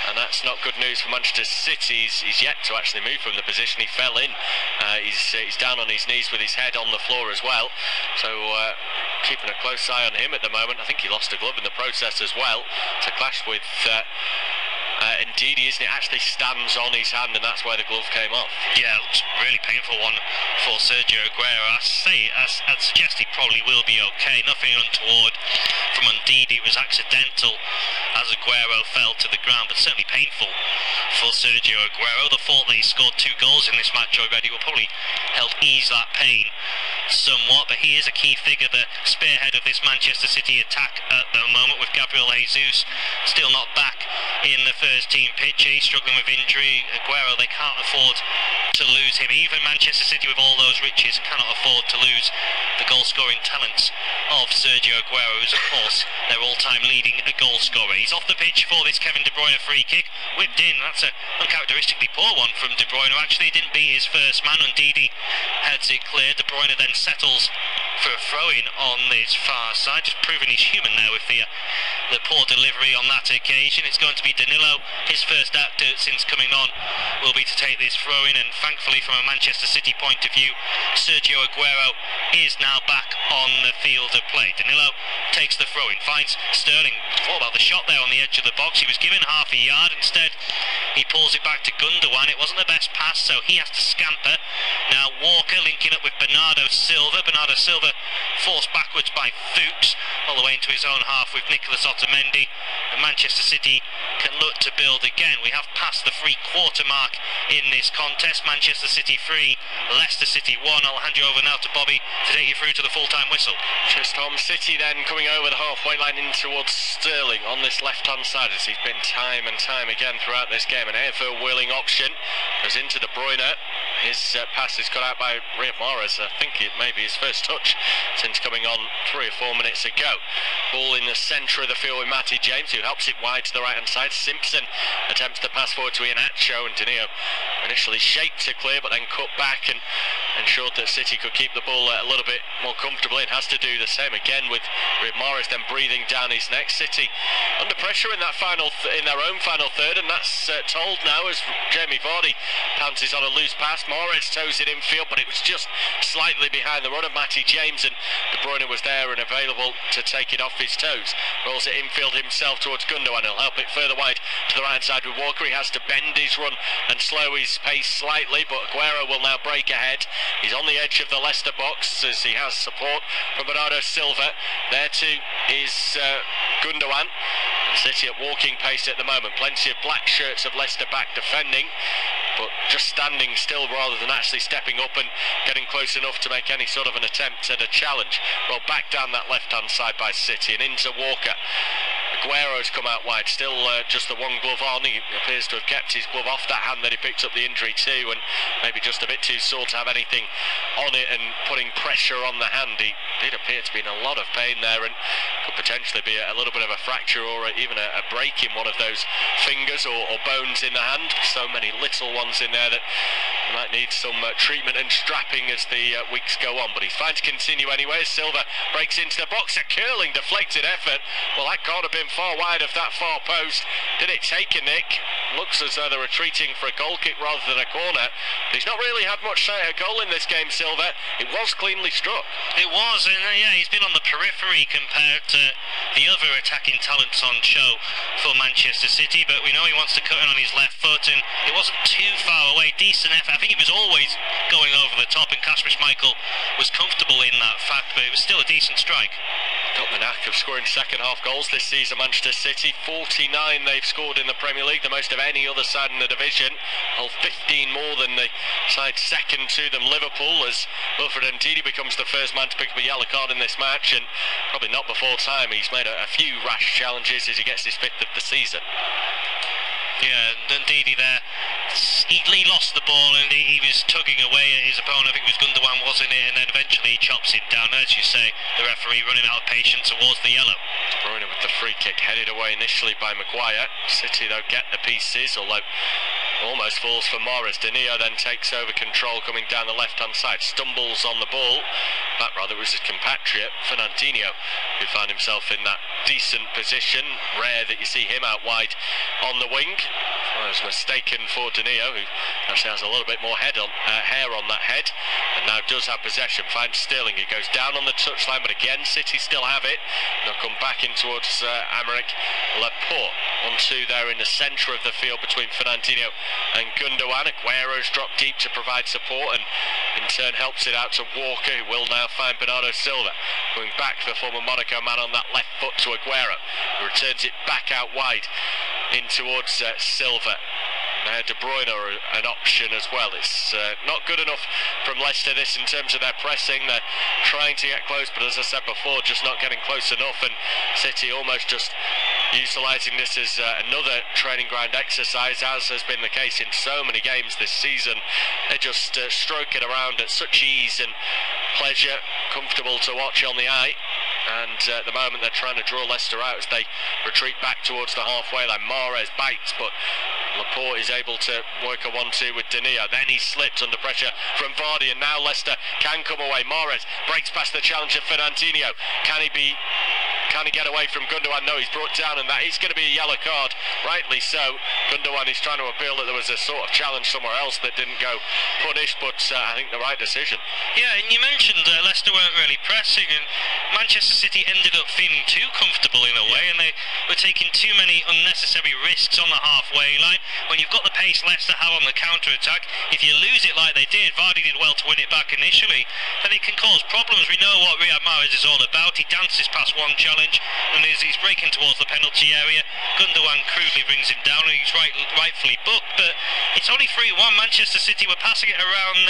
and that's not good news for Manchester City. He's yet to actually move from the position he fell in. He's down on his knees with his head on the floor as well, so keeping a close eye on him at the moment. I think he lost a glove in the process as well. It's a clash with Ndidi, isn't it? Actually stands on his hand, and that's where the glove came off.
Yeah, it looks really painful one for Sergio Aguero. I'd suggest he probably will be okay. Nothing untoward from Ndidi. It was accidental as Aguero fell to the ground, but certainly painful for Sergio Aguero. The fault that he scored 2 goals in this match already will probably help ease that pain somewhat, but he is a key figure, the spearhead of this Manchester City attack at the moment, with Gabriel Jesus still not back in the first team picture. He's struggling with injury. Aguero, they can't afford to lose him. Even Manchester City, with all those riches, cannot afford to lose the goal scoring talents of Sergio Aguero, who's of course their all-time leading goal scorer. He's off the pitch for this Kevin De Bruyne free kick, whipped in. That's a uncharacteristically poor one from De Bruyne, who actually didn't beat his first man. Ndidi heads it clear. De Bruyne then settles for a throw-in on this far side, just proving he's human now with the poor delivery on that occasion. It's going to be Danilo. His first act since coming on will be to take this throw-in, and thankfully from a Manchester City point of view, Sergio Aguero is now back on the field of play. Danilo takes the throw-in, finds Sterling. Thought about the shot there on the edge of the box. He was given half a yard. Instead, he pulls it back to Gundogan. It wasn't the best pass, so he has to scamper. Now Walker linking up with Bernardo Silva. Bernardo Silva forced backwards by Fuchs all the way into his own half with Nicolas Otamendi, and Manchester City can look to build again. We have passed the 3-quarter mark in this contest. Manchester City 3, Leicester City 1. I'll hand you over now to Bobby to take you through to the full-time whistle.
Just home City then coming over the halfway line in towards Sterling on this left-hand side, as he's been time and time again throughout this game. An ever-whirling option goes into De Bruyne. His pass is cut out by Riyad Mahrez. I think it may be his first touch since coming on 3 or 4 minutes ago. Ball in the centre of the field with Matty James, who helps it wide to the right-hand side. Simpson attempts to pass forward to Iheanacho, and Danilo initially shaped to clear, but then cut back and ensured that City could keep the ball a little bit more comfortably, and has to do the same again with Riyad Mahrez then breathing down his neck. City under pressure in that in their own final third, and that's told now as Jamie Vardy pounces on a loose pass. Mahrez toes it infield, but it was just slightly behind the run of Matty James, and De Bruyne was there and available to take it off his toes. Rolls it infield himself towards Gundogan. He'll help it further wide to the right side with Walker. He has to bend his run and slow his pace slightly, but Aguero will now break ahead. He's on the edge of the Leicester box as he has support from Bernardo Silva. There too is Gundogan. City at walking pace at the moment. Plenty of black shirts of Leicester back defending, but just standing still rather than actually stepping up and getting close enough to make any sort of an attempt at a challenge. Well, back down that left-hand side by City and into Walker. Aguero's come out wide, still just the one glove on. He appears to have kept his glove off that hand that he picked up the injury to, and maybe just a bit too sore to have anything on it and putting pressure on the hand. He did appear to be in a lot of pain there, and could potentially be a little bit of a fracture or even a break in one of those fingers or bones in the hand. So many little ones in there that might need some treatment and strapping as the weeks go on, but he's fine to continue anyway. Silva breaks into the box, a curling deflected effort. Well, that can't have been Sterling far wide of that far post. Did it take a nick? Looks as though they're retreating for a goal kick rather than a corner. But he's not really had much say at a goal in this game, Silver. It was cleanly struck.
It was, and yeah, he's been on the periphery compared to the other attacking talents on show for Manchester City, but we know he wants to cut in on his left foot, and it wasn't too far away. Decent effort. I think it was always going over the top, and Kasper Schmeichel was comfortable in that fact, but it was still a decent strike.
Got the knack of scoring second half goals this season, Manchester City. 49 they've scored in the Premier League, the most of any other side in the division. 15 more than the side second to them, Liverpool, as Wilfred Ndidi becomes the first man to pick up a yellow card in this match, and probably not before time. He's made a few rash challenges as he gets his fifth of the season.
Yeah, Ndidi there, he lost the ball and he was tugging away at his opponent. I think it was Gundogan, wasn't it? And then eventually he chops it down. As you say, the referee running out of patience towards the yellow.
De Bruyne with the free kick, headed away initially by Maguire. City though get the pieces, although almost falls for Morris. Danilo then takes over control coming down the left hand side, stumbles on the ball. That rather was his compatriot Fernandinho, who found himself in that decent position. Rare that you see him out wide on the wing. I was mistaken for Danilo, who actually has a little bit more hair on that head, and now does have possession. Finds Sterling, he goes down on the touchline, but again City still have it. They'll come back in towards Aymeric Laporte. 1-2 there in the centre of the field between Fernandinho and Gundogan. Aguero's dropped deep to provide support, and in turn helps it out to Walker, who will now find Bernardo Silva. Going back to the former Monaco man on that left foot to Aguero, who returns it back out wide in towards Silva. De Bruyne are an option as well. It's not good enough from Leicester this in terms of their pressing. They're trying to get close, but as I said before, just not getting close enough, and City almost just utilising this as another training ground exercise, as has been the case in so many games this season. They just stroke it around at such ease and pleasure, comfortable to watch on the eye. And at the moment they're trying to draw Leicester out as they retreat back towards the halfway line. Mahrez bites, but Laporte is able to work a 1-2 with Danilo. Then he slips under pressure from Vardy, and now Leicester can come away. Mahrez breaks past the challenger Fernandinho. Can he get away from Gundogan? No, he's brought down, and that is going to be a yellow card. Rightly so. Gundogan is trying to appeal that there was a sort of challenge somewhere else that didn't go punished, but I think the right decision.
Yeah, and you mentioned Leicester weren't really pressing, and Manchester City ended up feeling too comfortable in a way, and they were taking too many unnecessary risks on the halfway line. When you've got the pace Leicester have on the counter-attack, if you lose it like they did, Vardy did well to win it back initially, then it can cause problems. We know what Riyad Mahrez is all about. He dances past one challenge, and as he's breaking towards the penalty area, Gundogan crudely brings him down, and he's rightfully booked. But it's only 3-1. Manchester City were passing it around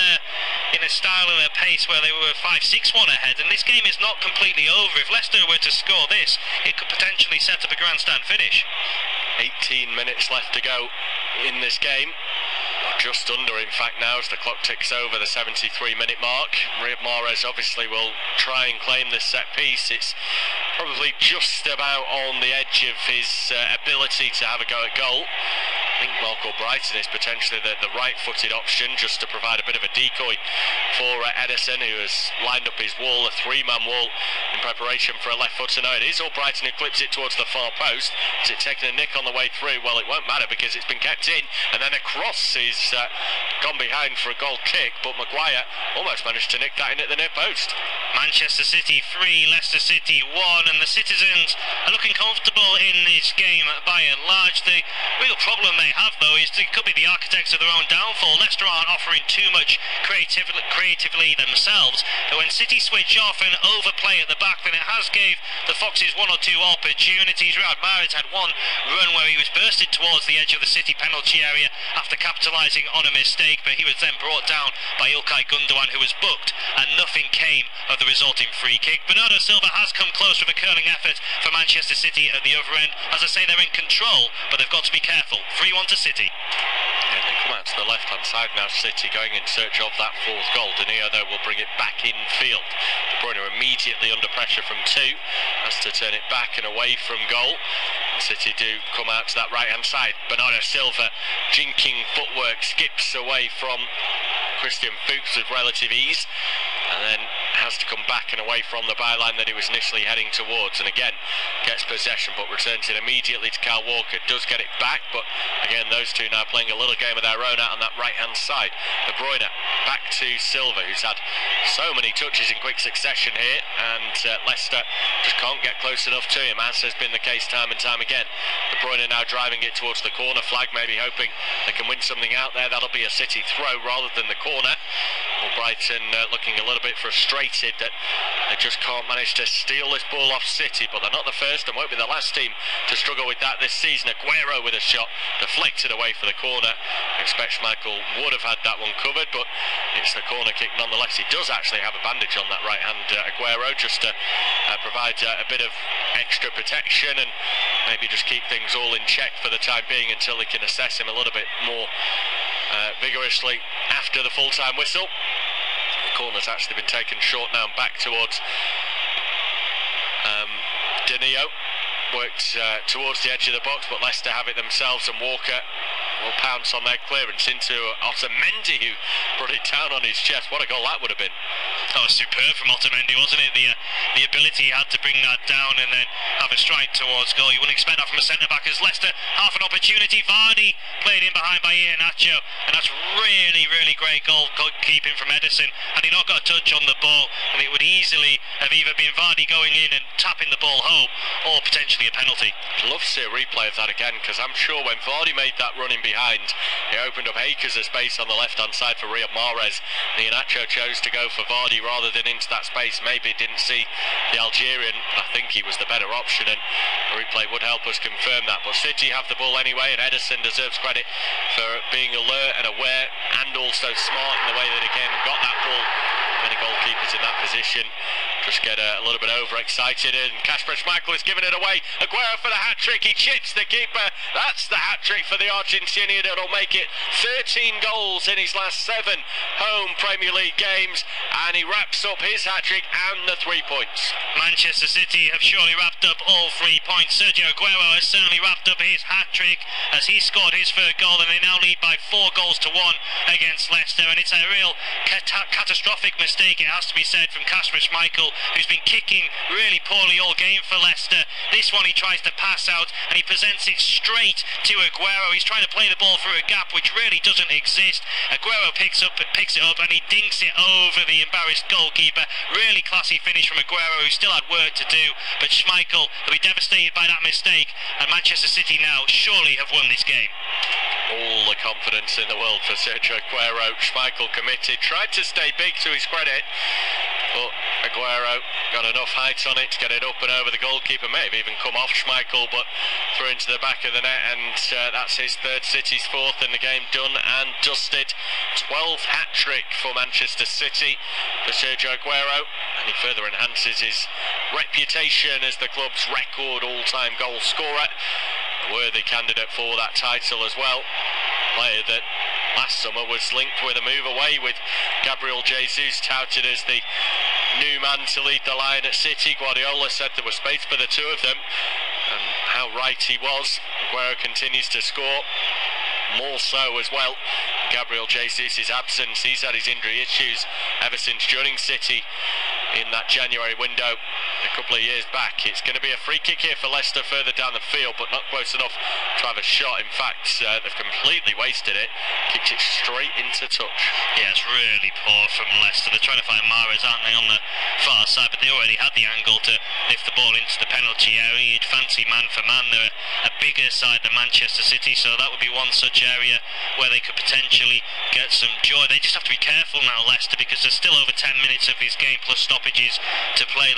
in a style and a pace where they were 5-6-1 ahead, and this game is not completely over. If Leicester were to score this, it could potentially set up a grandstand finish.
18 minutes left to go in this game. Just under, in fact, now as the clock ticks over the 73-minute mark. Riyad Mahrez obviously will try and claim this set piece. It's probably just about on the edge of his ability to have a go at goal. I think Marco Brighton is potentially the right-footed option, just to provide a bit of a decoy for Ederson, who has lined up his wall, a three-man wall, in preparation for a left footer. No, it is all Brighton who clips it towards the far post. Is it taking a nick on the way through? Well, it won't matter because it's been kept in, and then a cross is gone behind for a goal kick, but Maguire almost managed to nick that in at the near post.
Manchester City 3, Leicester City 1, and the citizens are looking comfortable in this game by and large. The real problem they have, though, is they could be the architects of their own downfall. Leicester aren't offering too much creatively themselves, but when City switch off and overplay at the back, then it has gave the Foxes one or two opportunities. Riyad Mahrez had one run where he was bursted towards the edge of the City penalty area after capitalising on a mistake, but he was then brought down by Ilkay Gundogan, who was booked, and nothing came of the resulting free kick. Bernardo Silva has come close with a curling effort for Manchester City at the other end. As I say, they're in control, but they've got to be careful. 3-1 to City.
Yeah, they come out to the left hand side now, City going in search of that fourth goal. Danilo though will bring it back in field. De Bruyne immediately under pressure from two, has to turn it back and away from goal. City do come out to that right hand side. Bernardo Silva, jinking footwork, skips away from Christian Fuchs with relative ease, and then has has to come back and away from the byline that he was initially heading towards, and again gets possession but returns it immediately to Kyle Walker. Does get it back, but again those two now playing a little game of their own out on that right hand side. De Bruyne back to Silva, who's had so many touches in quick succession here, and Leicester just can't get close enough to him, as has been the case time and time again. De Bruyne now driving it towards the corner flag, maybe hoping they can win something out there. That'll be a City throw rather than the corner. Well, Brighton looking a little bit frustrated that they just can't manage to steal this ball off City, but they're not the first and won't be the last team to struggle with that this season. Aguero with a shot deflected away for the corner. I expect Schmeichel would have had that one covered, but it's the corner kick nonetheless. He does actually have a bandage on that right hand, Aguero, just to provide a bit of extra protection and maybe just keep things all in check for the time being until they can assess him a little bit more vigorously after the full-time whistle. The corner's actually been taken short now and back towards Danilo. Worked towards the edge of the box, but Leicester have it themselves, and Walker will pounce on their clearance into Otamendi, who brought it down on his chest. What a goal that would have been.
That was superb from Otamendi, wasn't it? The ability he had to bring that down and then have a strike towards goal. You wouldn't expect that from a centre-back, as Leicester half an opportunity. Vardy played in behind by Iheanacho, and that's really, really great goalkeeping from Ederson. Had he not got a touch on the ball, and it would easily have either been Vardy going in and tapping the ball home, or potentially a penalty.
I'd love to see a replay of that again, because I'm sure when Vardy made that run in behind, it opened up acres of space on the left-hand side for Riyad Mahrez. Iheanacho chose to go for Vardy rather than into that space. Maybe didn't see the Algerian. I think he was the better option, and a replay would help us confirm that. But City have the ball anyway, and Ederson deserves credit for being alert and aware, and also smart in the way that again got that ball. Many goalkeepers in that position just get a little bit overexcited, and Kasper Schmeichel is giving it away. Aguero for the hat-trick, he chips the keeper. That's the hat-trick for the Argentinian. It'll make it 13 goals in his last 7 home Premier League games, and he wraps up his hat-trick and the 3 points.
Manchester City have surely wrapped up all 3 points. Sergio Aguero has certainly wrapped up his hat-trick as he scored his third goal, and they now lead by 4 goals to 1 against Leicester, and it's a real catastrophic mistake, it has to be said, from Kasper Schmeichel, who's been kicking really poorly all game for Leicester. This one he tries to pass out and he presents it straight to Aguero. He's trying to play the ball through a gap which really doesn't exist. Aguero picks it up and he dinks it over the embarrassed goalkeeper. Really classy finish from Aguero, who still had work to do, but Schmeichel will be devastated by that mistake, and Manchester City now surely have won this game.
All the confidence in the world for Sergio Aguero. Schmeichel committed, tried to stay big to his credit, but Aguero got enough height on it to get it up and over the goalkeeper. May have even come off Schmeichel, but through into the back of the net, and that's his third, City's fourth, and the game done and dusted. 12th hat-trick for Manchester City for Sergio Aguero, and he further enhances his reputation as the club's record all-time goal scorer. A worthy candidate for that title as well. Player that last summer was linked with a move away with Gabriel Jesus, touted as the new man to lead the line at City. Guardiola said there was space for the two of them, and how right he was. Aguero continues to score, more so as well. Gabriel Jesus' absence, he's had his injury issues ever since joining City in that January window a couple of years back. It's going to be a free kick here for Leicester further down the field, but not close enough to have a shot. In fact, they've completely wasted it. Kicked it straight into touch.
Yeah, it's really poor from Leicester. They're trying to find Mahrez, aren't they, on the far side, but they already had the angle to lift the ball into the penalty area. You'd fancy man for man. They're a bigger side than Manchester City, so that would be one such area where they could potentially get some joy. They just have to be careful now, Leicester, because there's still over 10 minutes of this game plus stoppages to play.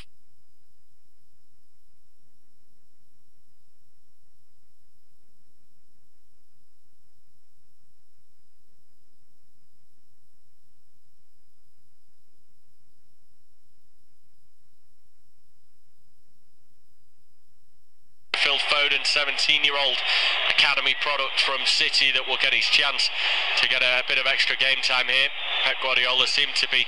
Phil Foden, 17-year-old academy product from City, that will get his chance to get a bit of extra game time here. Pep Guardiola seemed to be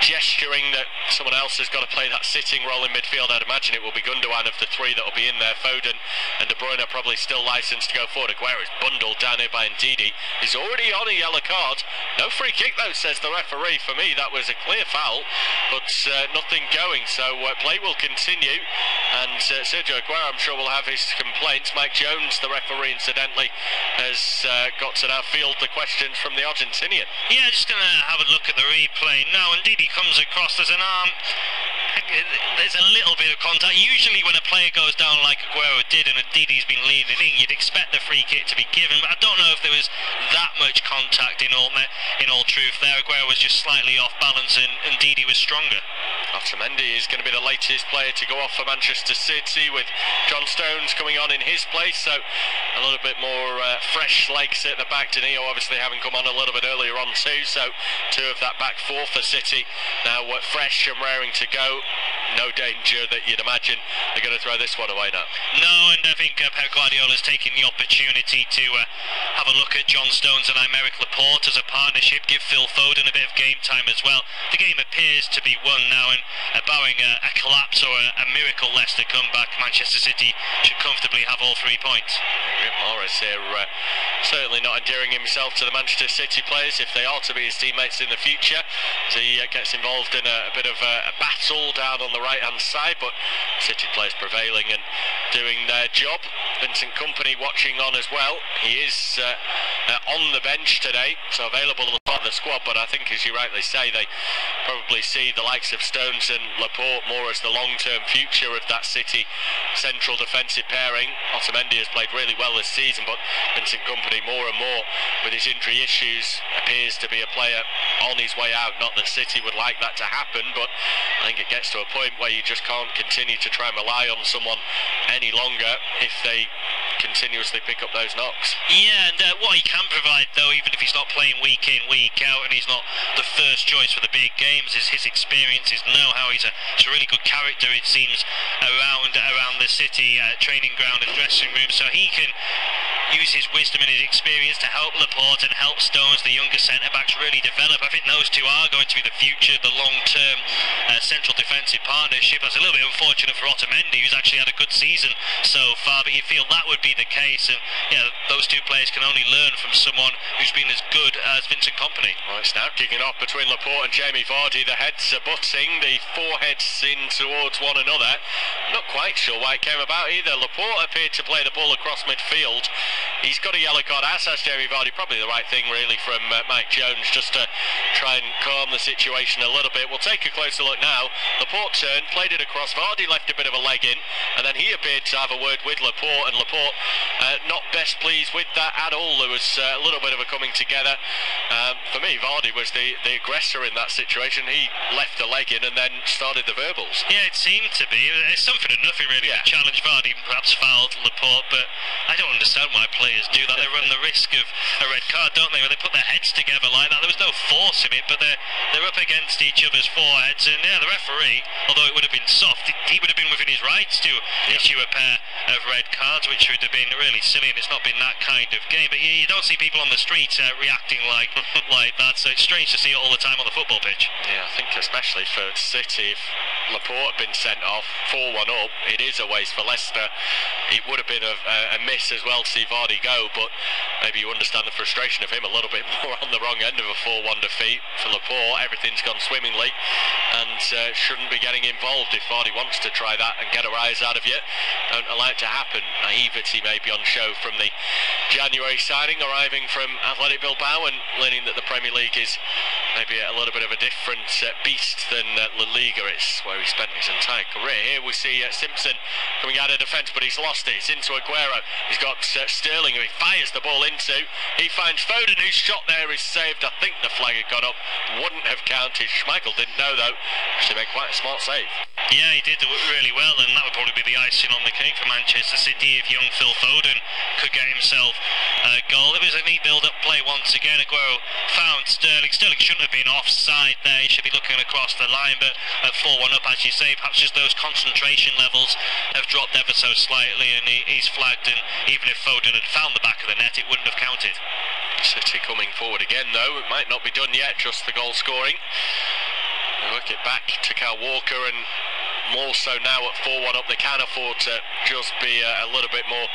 gesturing that someone else has got to play that sitting role in midfield. I'd imagine it will be Gundogan of the three that will be in there. Foden and De Bruyne are probably still licensed to go forward. Aguero is bundled down here by Ndidi. He's already on a yellow card. No free kick though, says the referee. For me, that was a clear foul, but nothing going. So play will continue, and Sergio Aguero, I'm sure, will have his complaints. Mike Jones, the referee, incidentally, has got to now field the questions from the Argentinian.
Yeah, just going to have a look at the replay now. Indeed, he comes across as an arm. There's a little bit of contact. Usually when a player goes down like Aguero did, and indeed he's been leaning in, you'd expect the free kick to be given, but I don't know if there was that much contact in all truth there. Aguero was just slightly off balance, and indeed he was stronger.
Otamendi is going to be the latest player to go off for Manchester City, with John Stones coming on in his place, so a little bit more fresh legs at the back. Danilo obviously having come on a little bit earlier on too, so two of that back four for City now fresh and raring to go. No danger that you'd imagine they're going to throw this one away now.
No, and I think Pep Guardiola's taking the opportunity to have a look at John Stones and Aymeric Laporte as a partnership, give Phil Foden a bit of game time as well. The game appears to be won now, and barring a collapse or a miracle Leicester comeback, Manchester City should comfortably have all 3 points.
Morris here certainly not endearing himself to the Manchester City players, if they are to be his teammates in the future. So he gets involved in a bit of a battle down on the right hand side, but City players prevailing and doing their job. Vincent Kompany watching on as well. He is on the bench today, so available as part of the squad, but I think, as you rightly say, they probably see the likes of Stones and Laporte more as the long-term future of that City central defensive pairing. Otamendi has played really well this season, but Vincent Kompany more and more with his injury issues appears to be a player on his way out. Not that City would like that to happen, but I think it gets to a point where you just can't continue to try and rely on someone any longer if they continuously pick up those knocks.
Yeah, and what he can provide, though, even if he's not playing week in, week out, and he's not the first choice for the big games, is his experience, his know-how. He's a really good character, it seems, around the City training ground and dressing room, so he can use his wisdom and his experience to help Laporte and help Stones, the younger centre-backs, really develop. I think those two are going to be the future, the long-term central defensive partnership. That's a little bit unfortunate for Otamendi, who's actually had a good season so far, but you feel that would be the case, and yeah, those two players can only learn from someone who's been as good as Vincent Kompany.
Well, it's now kicking off between Laporte and Jamie Vardy. The heads are butting, the foreheads in towards one another. Not quite sure why it came about either. Laporte appeared to play the ball across midfield. He's got a yellow card, as has Jamie Vardy. Probably the right thing, really, from Mike Jones, just to try and calm the situation a little bit. We'll take a closer look now. Laporte turned, played it across. Vardy left a bit of a leg in, and then he appeared to have a word with Laporte, and Laporte not best pleased with that at all. There was a little bit of a coming together. For me, Vardy was the aggressor in that situation. He left the leg in and then started the verbals.
Yeah, it seemed to be. It's something or nothing, really.
Yeah.
The challenge Vardy perhaps fouled Laporte, but I don't understand why players do that. They run the risk of a red card, don't they? When they put their heads together like that, there was no force in it, but they're up against each other's foreheads, and yeah, the referee, although it would have been soft, he would have been within his rights to issue a pair of red cards, which would have been really silly, and it's not been that kind of game. But you don't see people on the street reacting like that, so it's strange to see it all the time on the football pitch.
Yeah, I think especially for City, if Laporte had been sent off 4-1 up, it is a waste for Leicester. It would have been a miss as well to see Vardy go, but maybe you understand the frustration of him a little bit more on the wrong end of a 4-1 defeat. For Laporte, everything's gone swimmingly and shouldn't be getting involved. If Vardy wants to try that and get a rise out of you, don't allow it to happen. Naivety may be on show from the January signing, arriving from Athletic Bilbao and learning that the Premier League is maybe a little bit of a different beast than La Liga. It's where he spent his entire career. Here we see Simpson coming out of defence, but he's lost it. It's into Aguero. He's got Sterling, who he fires the ball into. He finds Foden, whose shot there is saved. I think the flag had gone up, wouldn't have counted. Schmeichel didn't know though. Actually made quite a smart save.
Yeah, he did really well, and that would probably be the icing on the cake for Manchester City if young Phil Foden could get himself a goal. It was a neat build-up play once again. Aguero found Sterling. Sterling shouldn't have been offside there. He should be looking across the line, but at 4-1 up, as you say, perhaps just those concentration levels have dropped ever so slightly, and he's flagged, and even if Foden had found the back of the net, it wouldn't have counted.
City coming forward again though. It might not be done yet, just the goal scoring. They work it back to Kyle Walker, and more so now at 4-1 up, they can afford to just be a little bit more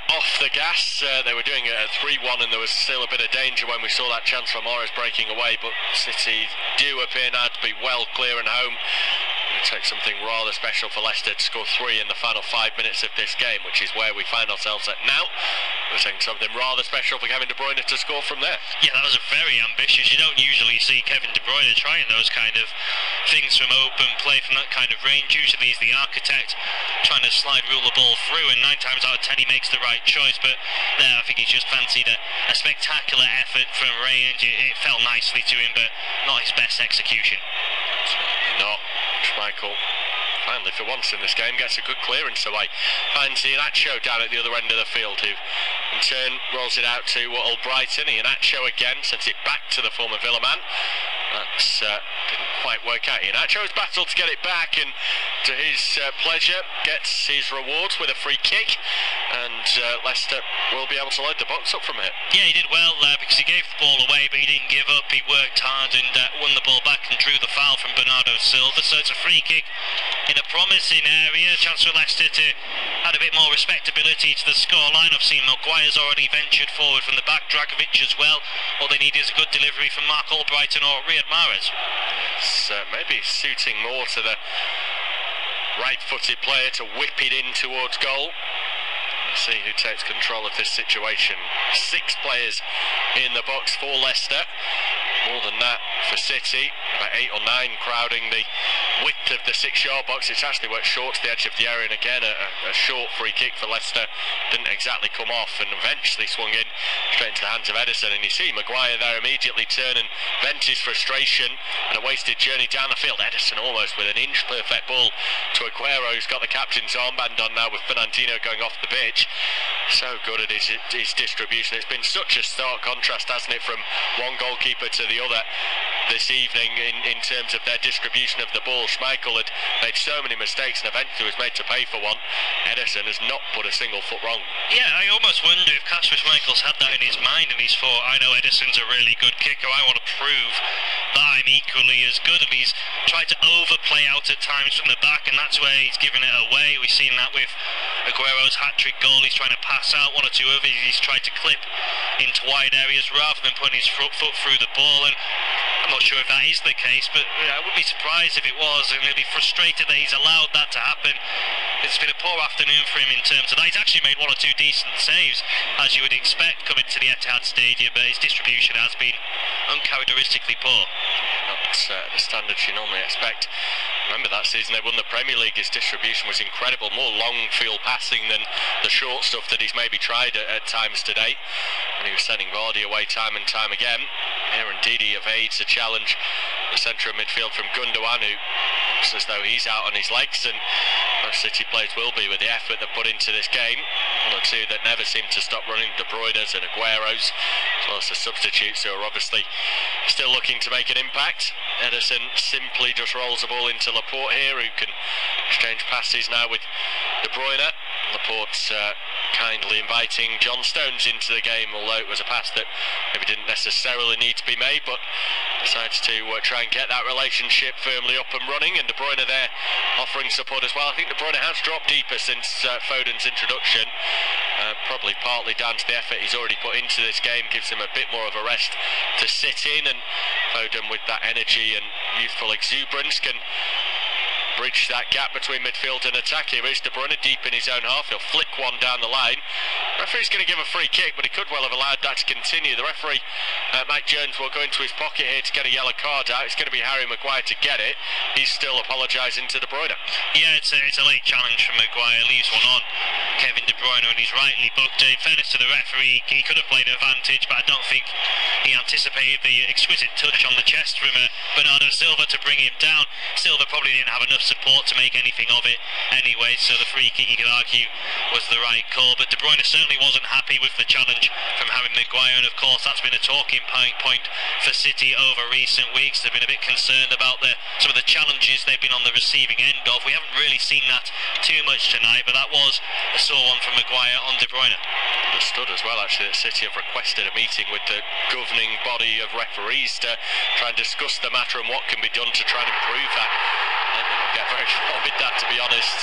off the gas. They were doing it at 3-1 and there was still a bit of danger when we saw that chance from Morris breaking away, but City do appear now to be well clear and home. It takes something rather special for Leicester to score 3 in the final 5 minutes of this game, which is where we find ourselves at now. We're saying something rather special for Kevin De Bruyne to score from there.
Yeah, that was very ambitious. You don't usually see Kevin De Bruyne trying those kind of things from open play, from that kind of range. Usually he's the architect trying to rule the ball through, and 9 times out of 10 he makes the right choice. But there, I think he's just fancied a spectacular effort from range. It fell nicely to him, but not his best execution.
Certainly not. Schmeichel, finally for once in this game, gets a good clearance away. Finds Iheanacho down at the other end of the field, who in turn rolls it out to Albrighton. Iheanacho again sends it back to the former Villa man. That's didn't quite work out. Iheanacho has battled to get it back, and to his pleasure gets his rewards with a free kick, and Leicester will be able to load the box up from here.
Yeah, he did well because he gave the ball away, but he didn't give up. He worked hard and won the ball back and drew the foul from Bernardo Silva. So it's a free kick in a promising area. Chance for Leicester to add a bit more respectability to the scoreline. I've seen Maguire's already ventured forward from the back, Dragovic as well. All they need is a good delivery from Mark Albrighton or Riyad Mahrez.
It's maybe suiting more to the right-footed player to whip it in towards goal. Let's see who takes control of this situation. 6 players in the box for Leicester. More than that for City. About 8 or 9 crowding the width of the 6-yard box. It's actually worked short to the edge of the area, and again a short free kick for Leicester didn't exactly come off, and eventually swung in straight into the hands of Ederson. And you see Maguire there immediately turn and vent his frustration, and a wasted journey down the field. Ederson almost with an inch perfect ball to Aguero, who's got the captain's armband on now with Fernandinho going off the pitch. So good at his distribution. It's been such a stark contrast, hasn't it, from one goalkeeper to the other this evening in terms of their distribution of the ball. Schmeichel had made so many mistakes and eventually was made to pay for one. Ederson has not put a single foot wrong.
Yeah, I almost wonder if Kasper Schmeichel's had that in his mind and he's thought, I know Ederson's a really good kicker, I want to prove that I'm equally as good. And he's tried to overplay out at times from the back, and that's where he's given it away. We've seen that with Aguero's hat-trick goal. He's trying to pass out, 1 or 2 others he's tried to clip into wide areas rather than putting his foot through the ball. And I'm not sure if that is the case, but I wouldn't be surprised if it was, and he'll be frustrated that he's allowed that to happen. It's been a poor afternoon for him in terms of that. He's actually made 1 or 2 decent saves, as you would expect coming to the Etihad Stadium, but his distribution has been uncharacteristically poor.
Not the standards you normally expect. Remember that season they won the Premier League, his distribution was incredible, more long field passing than the short stuff that he's maybe tried at times today, and he was sending Vardy away time and time again. Here indeed he evades a challenge, the centre of midfield from Gundogan, who looks as though he's out on his legs, and most City players will be with the effort they put into this game. 1 or 2 that never seem to stop running, De Bruyne's and Aguero's, as well as the substitutes who are obviously still looking to make an impact. Ederson simply just rolls the ball into Laporte here, who can exchange passes now with De Bruyne. Laporte's kindly inviting John Stones into the game, although it was a pass that maybe didn't necessarily need to be made, but decides to try and get that relationship firmly up and running, and De Bruyne there offering support as well. I think De Bruyne has dropped deeper since Foden's introduction, probably partly down to the effort he's already put into this game, gives him a bit more of a rest to sit in, and Foden with that energy and youthful exuberance can bridge that gap between midfield and attack. Here is De Bruyne deep in his own half. He'll flick one down the line. The referee's going to give a free kick, but he could well have allowed that to continue. The referee, Mike Jones, will go into his pocket here to get a yellow card out. It's going to be Harry Maguire to get it. He's still apologising to De Bruyne.
Yeah, it's a late challenge from Maguire. Leaves one on Kevin De Bruyne, and he's rightly booked. In fairness to the referee, he could have played advantage, but I don't think he anticipated the exquisite touch on the chest from Bernardo Silva to bring him down. Silva probably didn't have enough support to make anything of it anyway, so the free kick, you could argue, was the right call. But De Bruyne certainly wasn't happy with the challenge from Harry Maguire, and of course that's been a talking point for City over recent weeks. They've been a bit concerned about some of the challenges they've been on the receiving end of. We haven't really seen that too much tonight, but that was a sore one from Maguire on De Bruyne.
Understood as well, actually, that City have requested a meeting with the governing body of referees to try and discuss the matter and what can be done to try and improve that. I don't think we'll get very far with that, to be honest.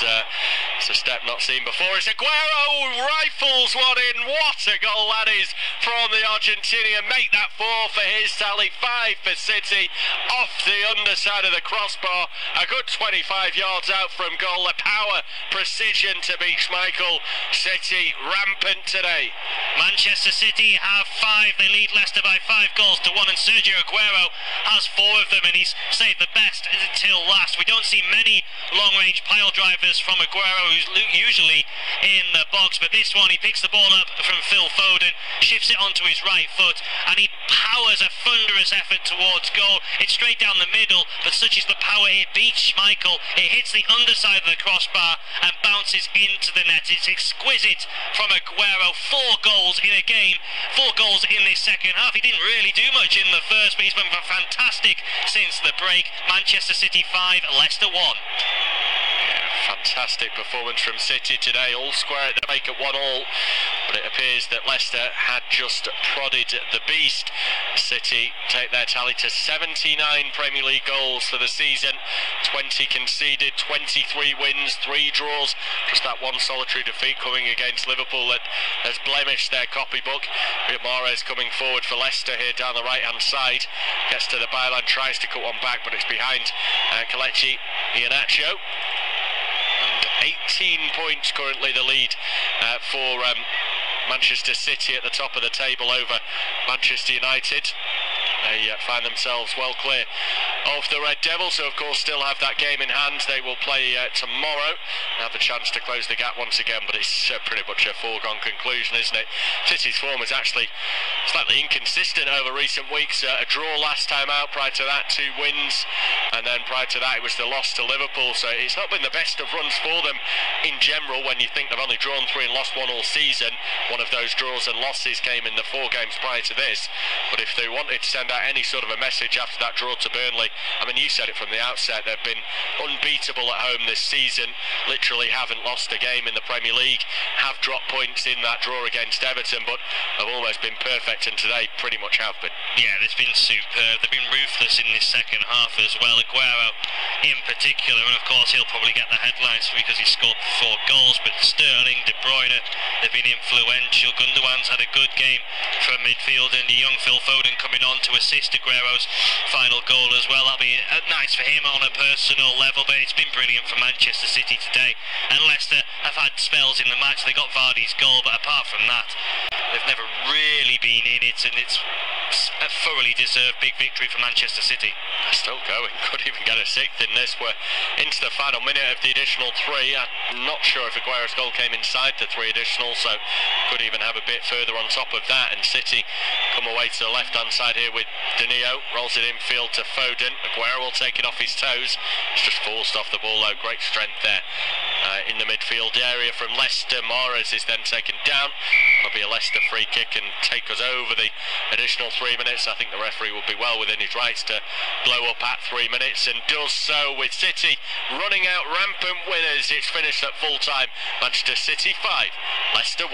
It's a step not seen before. It's Aguero rifles one in. What a goal that is from the Argentinian. Make that 4 for his tally, 5 for City, off the underside of the crossbar. A good 25 yards out from goal. The power, precision to beat Schmeichel. City rampant today.
Manchester City have 5. They lead Leicester by 5 goals to 1, and Sergio Aguero has 4 of them, and he's saved the best until last. We don't see many long-range pile drivers from Aguero, who's usually in the box, but this one, he picks the ball up from Phil Foden, shifts it onto his right foot, and he powers a thunderous effort towards goal. It's straight down the middle, but such is the power, it beats Schmeichel. It hits the underside of the crossbar and bounces into the net. It's exquisite from Aguero. 4 goals in a game, 4 goals in this second half. He didn't really do much in the first, but he's been fantastic since the break. Manchester City 5, Leicester 1.
Fantastic performance from City today, all square at the break at 1-1, but it appears that Leicester had just prodded the beast. City take their tally to 79 Premier League goals for the season, 20 conceded, 23 wins, 3 draws, just that one solitary defeat coming against Liverpool that has blemished their copybook. Mahrez coming forward for Leicester here down the right hand side, gets to the byline, tries to cut one back, but it's behind Kelechi Iheanacho. 18 points currently the lead for Manchester City at the top of the table over Manchester United. They find themselves well clear of the Red Devils, who of course still have that game in hand. They will play tomorrow, have the chance to close the gap once again, but it's pretty much a foregone conclusion, isn't it? City's form is actually slightly inconsistent over recent weeks. A draw last time out, prior to that 2 wins, and then prior to that it was the loss to Liverpool, so it's not been the best of runs for them in general when you think they've only drawn 3 and lost 1 all season. One of those draws and losses came in the 4 games prior to this, but if they wanted to send out any sort of a message after that draw to Burnley, I mean, you said it from the outset, they've been unbeatable at home this season, literally haven't lost a game in the Premier League, have dropped points in that draw against Everton, but have almost been perfect, and today pretty much have been.
Yeah, it's been superb. They've been ruthless in this second half as well. Aguero in particular, and of course he'll probably get the headlines because he scored 4 goals, but Sterling, De Bruyne, they've been influential. Gundogan's had a good game from midfield, and the young Phil Foden coming on to assist Aguero's final goal as well. That'll be nice for him on a personal level, but it's been brilliant for Manchester City today. And Leicester have had spells in the match. They got Vardy's goal, but apart from that, they've never really been in it, and it's a thoroughly deserved big victory for Manchester City.
Still going, could even get a 6th in this. We're into the final minute of the additional 3. I'm not sure if Aguero's goal came inside the 3 additional, so could even have a bit further on top of that. And City come away to the left hand side here with Danilo, rolls it infield to Foden. Aguero will take it off his toes. It's just forced off the ball though. Great strength there in the midfield area from Leicester. Mahrez is then taken down. It'll be a Leicester free kick and take us over the additional 3 minutes. I think the referee will be well within his rights to blow up at 3 minutes, and does so with City running out rampant winners. It's finished at full time. Manchester City 5, Leicester 1.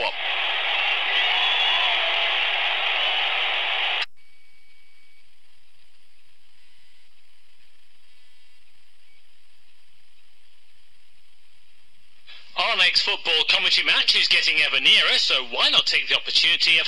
Our next football commentary match is getting ever nearer, so why not take the opportunity of